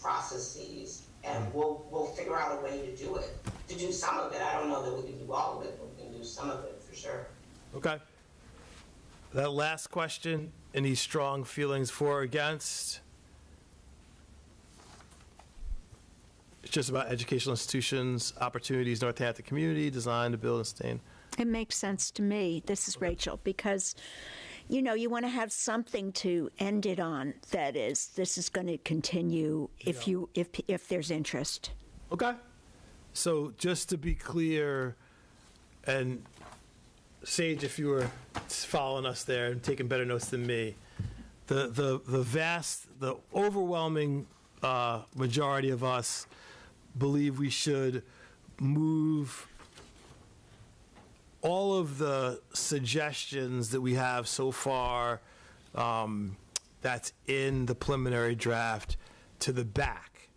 processes, and we'll figure out a way to do it. To do some of it, I don't know that we can do all of it, but we can do some of it for sure. Okay. That last question, any strong feelings for or against? It's just about educational institutions, opportunities, Northampton community, designed to build and sustain. It makes sense to me. This is Rachel, because, you want to have something to end it on. That is, this is going to continue if there's interest. Okay. So just to be clear, and Sage, if you were following us there and taking better notes than me, the overwhelming majority of us believe we should move all of the suggestions that we have so far that's in the preliminary draft to the back.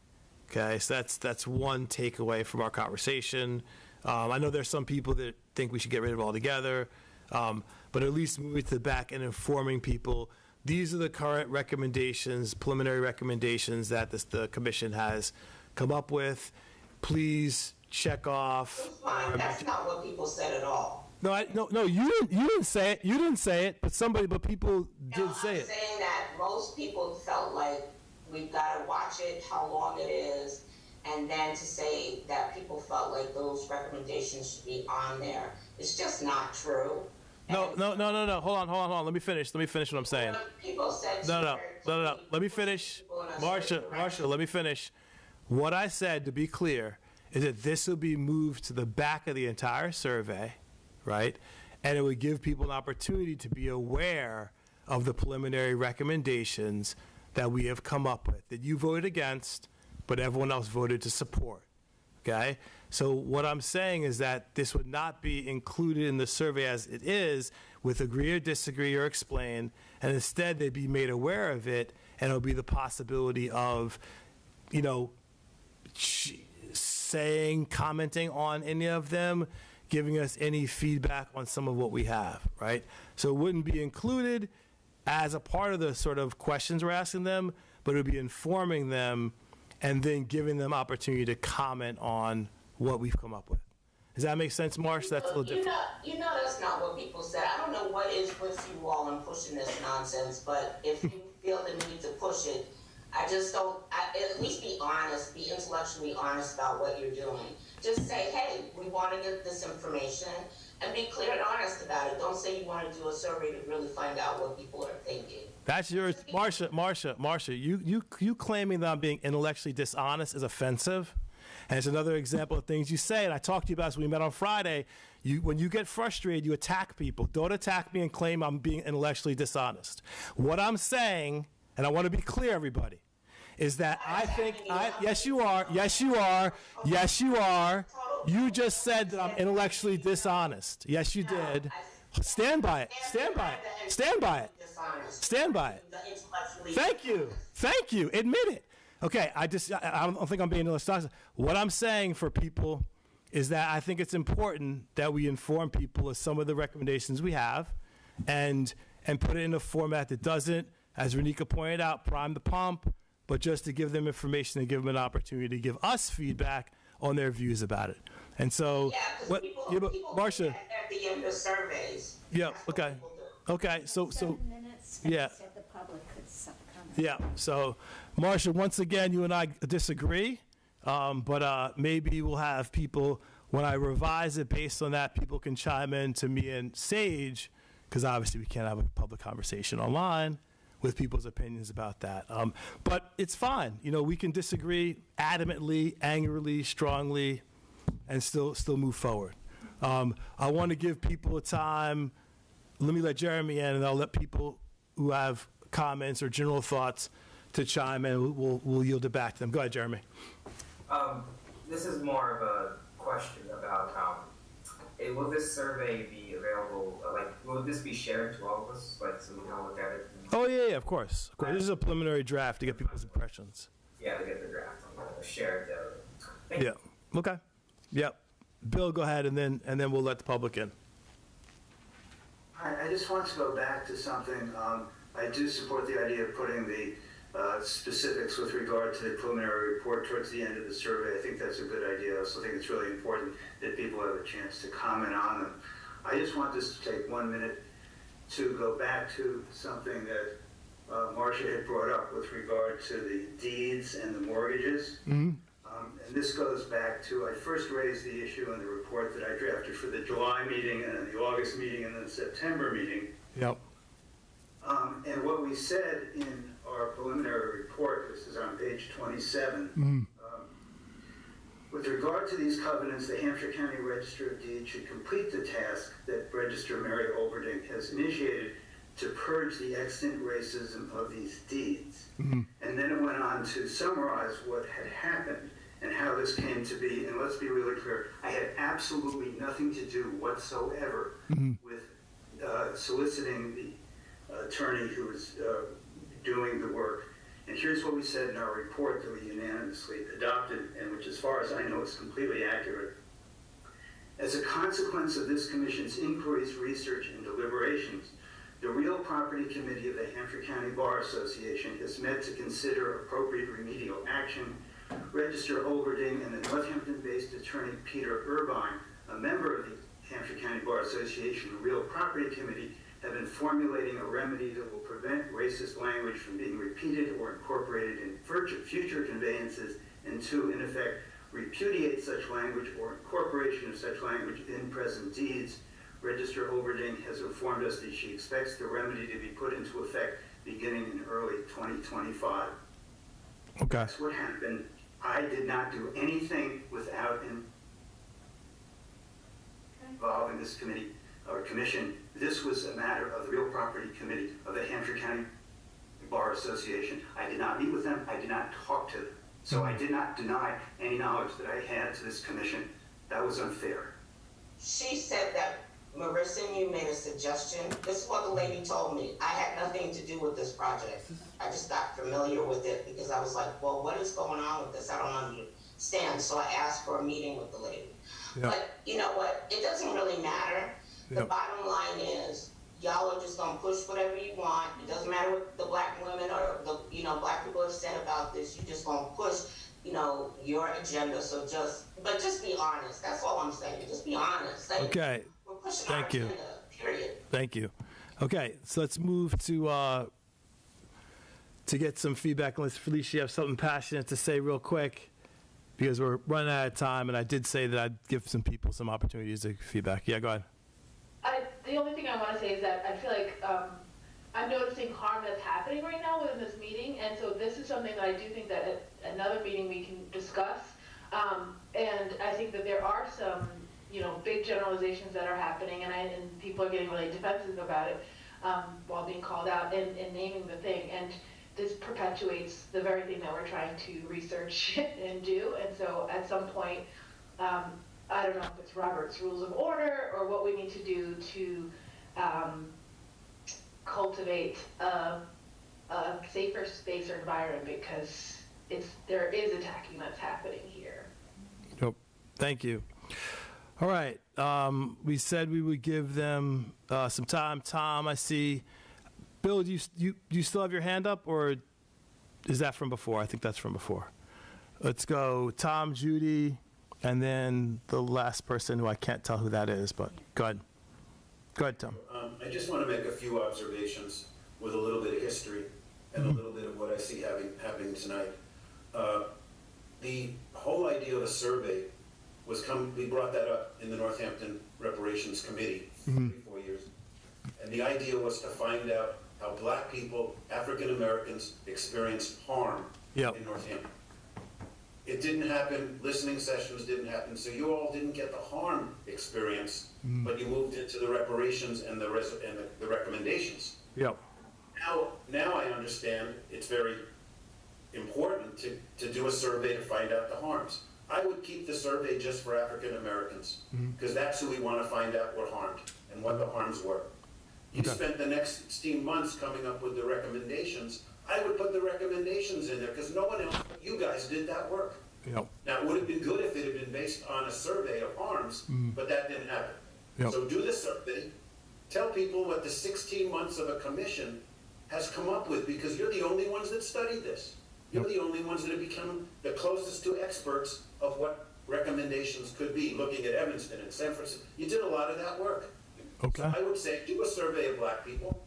Okay, so that's one takeaway from our conversation. I know there's some people that think we should get rid of it altogether, but at least move it to the back and informing people. These are the current recommendations, preliminary recommendations that the commission has come up with. Please check off. Fine. That's not what people said at all. No, you didn't say it. You didn't say it, but people did say it. I'm saying that most people felt like we've got to watch it, how long it is, and then to say that people felt like those recommendations should be on there. It's just not true. No. Hold on. Let me finish what I'm saying. People said No. Let me finish. Marsha, let me finish. What I said, to be clear, is that this will be moved to the back of the entire survey, right? And it would give people an opportunity to be aware of the preliminary recommendations that we have come up with, that you voted against, but everyone else voted to support, okay? So what I'm saying is that this would not be included in the survey as it is with agree or disagree or explain, and instead they'd be made aware of it, and it'll be the possibility of, commenting on any of them, giving us any feedback on some of what we have, right? So it wouldn't be included as a part of the sort of questions we're asking them, but it would be informing them and then giving them opportunity to comment on what we've come up with. Does that make sense, Marsh? That's a little different. That's not what people said. I don't know what is with you all in pushing this nonsense, but if you feel the need to push it, I just don't, at least be honest, be intellectually honest about what you're doing. Just say, hey, we want to get this information, and be clear and honest about it. Don't say you want to do a survey to really find out what people are thinking. That's yours. Marsha, you claiming that I'm being intellectually dishonest is offensive. And it's another example of things you say, and I talked to you about this when we met on Friday. When you get frustrated, you attack people. Don't attack me and claim I'm being intellectually dishonest. What I'm saying, and I want to be clear, everybody, is that yes, you are. You just said that I'm intellectually dishonest. Yes, you did. Stand by it. Thank you. Admit it. Okay, I don't think I'm being dishonest. What I'm saying for people is that I think it's important that we inform people of some of the recommendations we have and put it in a format that doesn't, as Renika pointed out, prime the pump, but just to give them information and give them an opportunity to give us feedback on their views about it. And so, Yeah, because people Marcia, at the end of surveys. yeah, That's what okay, people do. okay, so, 7 minutes, and yeah. said the public could comment. Yeah, so, Marcia, once again, you and I disagree, but maybe we'll have people, when I revise it based on that, people can chime in to me and Sage, because obviously we can't have a public conversation online with people's opinions about that. But it's fine. You know, we can disagree adamantly, angrily, strongly, and still move forward. I want to give people a time. Let me let Jeremy in, and I'll let people who have comments or general thoughts to chime in. We'll yield it back to them. Go ahead, Jeremy. This is more of a question about will this survey be available? Will this be shared to all of us, so we can all look at it? Oh yeah, of course. This is a preliminary draft to get people's impressions. Yeah, to get the draft shared. Thank you. Yeah. Okay. Yep. Bill, go ahead, and then we'll let the public in. I just want to go back to something. I do support the idea of putting the specifics with regard to the preliminary report towards the end of the survey. I think that's a good idea. I also think it's really important that people have a chance to comment on them. I just want this to take 1 minute to go back to something that Marcia had brought up with regard to the deeds and the mortgages. Mm-hmm. And this goes back to, I first raised the issue in the report that I drafted for the July meeting and then the August meeting and then the September meeting. Yep. And what we said in our preliminary report, this is on page 27, with regard to these covenants, the Hampshire County Register of Deeds should complete the task that Register Mary Olberding has initiated to purge the extant racism of these deeds. Mm-hmm. And then it went on to summarize what had happened and how this came to be. And let's be really clear, I had absolutely nothing to do whatsoever with soliciting the attorney who was doing the work. And here's what we said in our report that we unanimously adopted, and which, as far as I know, is completely accurate. As a consequence of this commission's inquiries, research, and deliberations, the Real Property Committee of the Hampshire County Bar Association has met to consider appropriate remedial action. Register Olberding and the Northampton-based attorney Peter Irvine, a member of the Hampshire County Bar Association Real Property Committee, have been formulating a remedy that will prevent racist language from being repeated or incorporated in future conveyances, and to, in effect, repudiate such language or incorporation of such language in present deeds. Register Olberding has informed us that she expects the remedy to be put into effect beginning in early 2025. Okay. That's what happened. I did not do anything without involving this committee or commission. This was a matter of the Real Property Committee of the Hampshire County Bar Association. I did not meet with them. I did not talk to them. So I did not deny any knowledge that I had to this commission. That was unfair. She said that, Marissa, you made a suggestion. This is what the lady told me. I had nothing to do with this project. I just got familiar with it because I was like, well, what is going on with this? I don't understand. So I asked for a meeting with the lady. Yep. But you know what? It doesn't really matter. The bottom line is, y'all are just gonna push whatever you want. It doesn't matter what the black women or the black people have said about this. You're just gonna push, your agenda. So just be honest. That's all I'm saying. Just be honest. Like, okay. We're pushing Thank our you. agenda, period. Thank you. Okay, so let's move to get some feedback. Unless Felicia, you have something passionate to say real quick, because we're running out of time, and I did say that I'd give some people some opportunities to give feedback. Yeah, go ahead. The only thing I want to say is that I feel like I'm noticing harm that's happening right now within this meeting, and so this is something that I do think that at another meeting we can discuss. And I think that there are some, big generalizations that are happening, and people are getting really defensive about it while being called out and naming the thing. And this perpetuates the very thing that we're trying to research and do. And so at some point, I don't know if it's Robert's Rules of Order or what we need to do to cultivate a safer space or environment, because there is attacking that's happening here. Yep. Thank you. All right. We said we would give them some time. Tom, I see. Bill, do you still have your hand up, or is that from before? I think that's from before. Let's go Tom, Judy, and then the last person who I can't tell who that is, but go ahead. Go ahead, Tom. I just want to make a few observations with a little bit of history and a little bit of what I see happening tonight. The whole idea of a survey we brought that up in the Northampton Reparations Committee 4 years. And the idea was to find out how black people, African Americans, experienced harm in Northampton. It didn't happen, listening sessions didn't happen, so you all didn't get the harm experience, but you moved into the reparations and the recommendations. Yep. Now I understand it's very important to do a survey to find out the harms. I would keep the survey just for African Americans, because that's who we want to find out what harmed and what the harms were. You spent the next 16 months coming up with the recommendations. I would put the recommendations in there because no one else but you guys did that work. Yep. Now, it would have been good if it had been based on a survey of harms, but that didn't happen. Yep. So do the survey, tell people what the 16 months of a commission has come up with, because you're the only ones that studied this. You're the only ones that have become the closest to experts of what recommendations could be, looking at Evanston and San Francisco. You did a lot of that work. Okay. So I would say do a survey of black people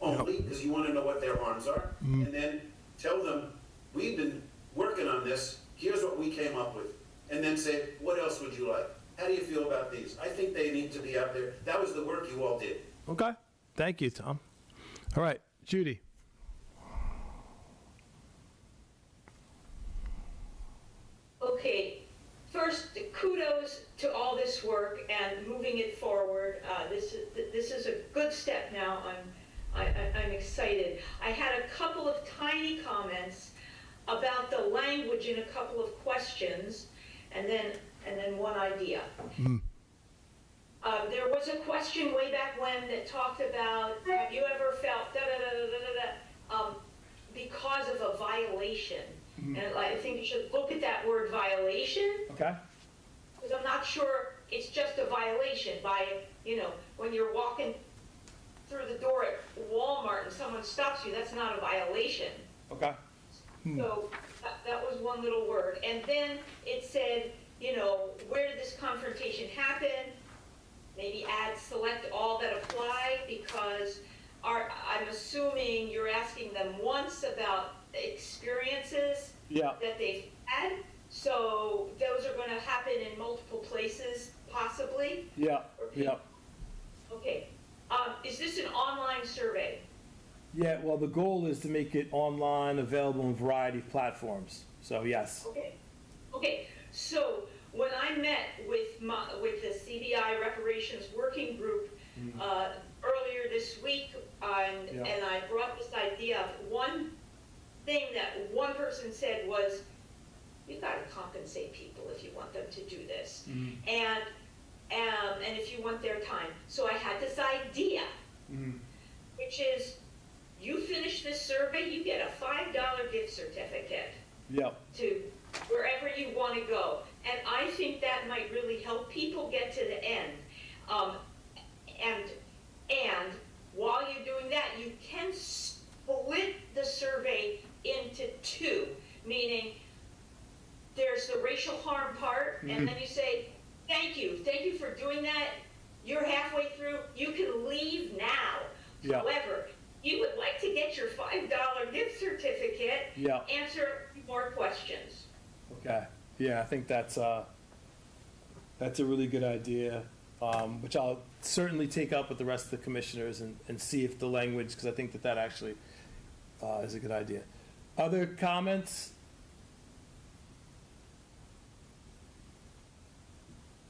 only, because you want to know what their harms are, and then tell them, we've been working on this, here's what we came up with, and then say, what else would you like? How do you feel about these? I think they need to be out there. That was the work you all did. Okay. Thank you, Tom. All right, Judy. Okay, first, kudos to all this work and moving it forward. This is a good step now. I'm excited. I had a couple of tiny comments about the language in a couple of questions, and then one idea. There was a question way back when that talked about, have you ever felt because of a violation? And I think you should look at that word violation. Okay. Because I'm not sure it's just a violation by, when you're walking through the door at Walmart and someone stops you, that's not a violation. Okay. So that was one little word. And then it said, where did this confrontation happen? Maybe add select all that apply, because I'm assuming you're asking them once about experiences that they've had. So those are going to happen in multiple places, possibly? Yeah. Okay. Is this an online survey? Yeah, well, the goal is to make it online, available on a variety of platforms. So, yes. Okay. So when I met with the CBI Reparations Working Group earlier this week, and I brought this idea up, one thing that one person said was, you got to compensate people if you want them to do this, and if you want their time. So I had this idea, which is, you finish this survey, you get a $5 gift certificate to wherever you want to go. And I think that might really help people get to the end. And while you're doing that, you can split the survey into two, meaning there's the racial harm part, and then you say, thank you for doing that. You're halfway through, you can leave now. However, you would like to get your $5 gift certificate, answer more questions. Okay. Yeah, I think that's a really good idea, which I'll certainly take up with the rest of the commissioners and see if the language, because I think that actually is a good idea. Other comments?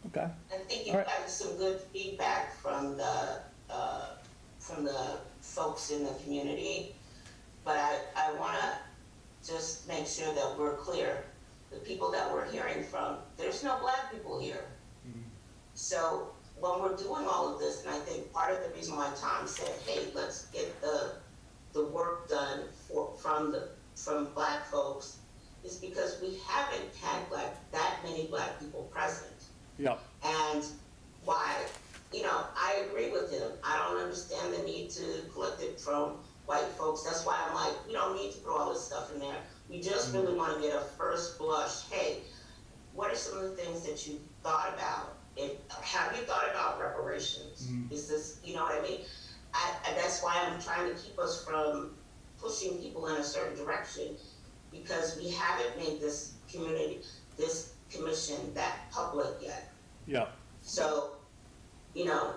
Okay. I think you've gotten some good feedback from the folks in the community, but I want to just make sure that we're clear. The people that we're hearing from, there's no black people here. So when we're doing all of this, and I think part of the reason why Tom said, hey, let's get the work done from black folks, is because we haven't had that many black people present. And why, I agree with him. I don't understand the need to collect it from white folks. That's why I'm like, we don't need to throw all this stuff in there. We just really want to get a first blush. Hey, what are some of the things that you thought about? Have you thought about reparations? Is this, you know what I mean? That's why I'm trying to keep us from pushing people in a certain direction, because we haven't made this commission that public yet. Yeah. So, you know.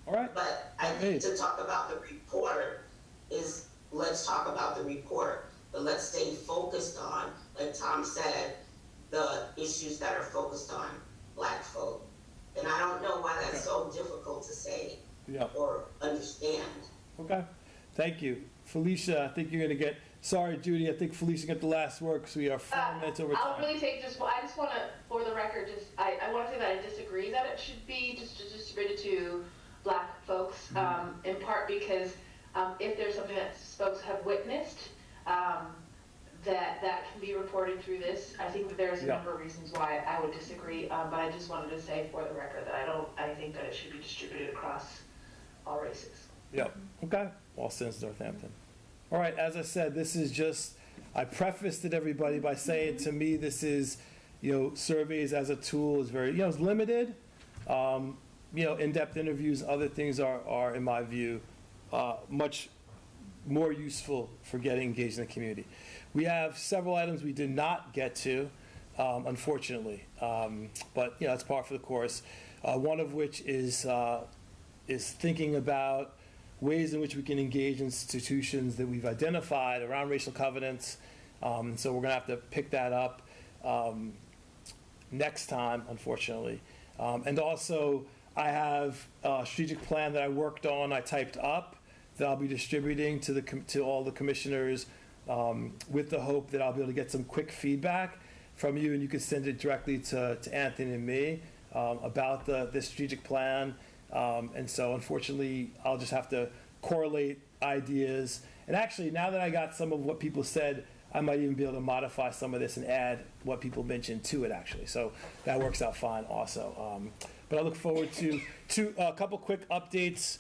All right. But I think to talk about the report is, let's talk about the report, but let's stay focused on, like Tom said, the issues that are focused on Black folk. And I don't know why that's so difficult to say or understand. Okay. Thank you. Felicia, I think you're going to get, sorry, Judy, I think Felicia got the last word because we are 4 minutes over time. I'll really take just, I just want to, for the record, I want to say that I disagree that it should be just distributed to Black folks, in part because if there's something that folks have witnessed, that can be reported through this. I think that there's a number of reasons why I would disagree, but I just wanted to say for the record that I think that it should be distributed across all races. Yep. Okay. All since Northampton. All right. As I said, this is just, I prefaced it, everybody, by saying to me, this is, surveys as a tool is very, it's limited. In-depth interviews, other things are in my view, much more useful for getting engaged in the community. We have several items we did not get to, unfortunately, but it's par for the course. One of which is thinking about ways in which we can engage institutions that we've identified around racial covenants. So we're going to have to pick that up next time, unfortunately. And also, I have a strategic plan that I worked on, I typed up, that I'll be distributing to all the commissioners with the hope that I'll be able to get some quick feedback from you, and you can send it directly to Anthony and me about this strategic plan. And so, unfortunately, I'll just have to correlate ideas. And actually, now that I got some of what people said, I might even be able to modify some of this and add what people mentioned to it, actually. So that works out fine also. But I look forward to a couple quick updates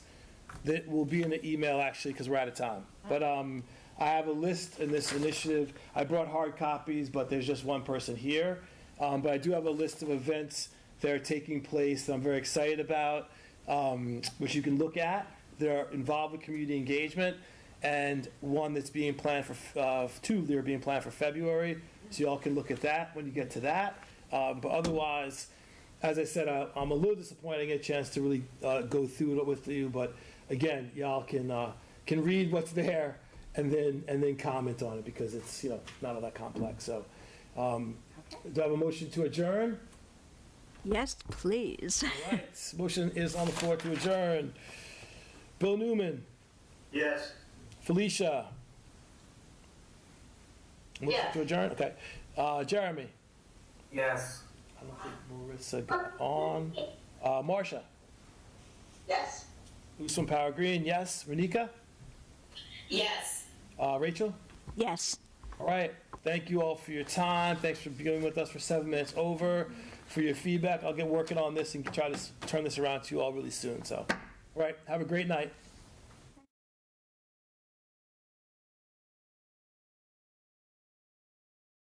that will be in the email, actually, because we're out of time. But I have a list in this initiative. I brought hard copies, but there's just one person here. But I do have a list of events that are taking place that I'm very excited about, which you can look at. They're involved with community engagement, and one that's being planned for, two that are being planned for February. So y'all can look at that when you get to that. But otherwise, as I said, I'm a little disappointed I get a chance to really go through it with you. But again, y'all can read what's there and then comment on it, because it's not all that complex. So, do I have a motion to adjourn? Yes, please. All right. Motion is on the floor to adjourn. Bill Newman. Yes. Felicia. Motion Yes. to adjourn? Okay. Jeremy. Yes. I don't think Marissa got on. Marcia. Yes. Who's from Power Green? Yes. Renika? Yes. Rachel? Yes. All right. Thank you all for your time. Thanks for being with us for 7 minutes over. For your feedback, I'll get working on this and try to turn this around to you all really soon. So, all right. Have a great night.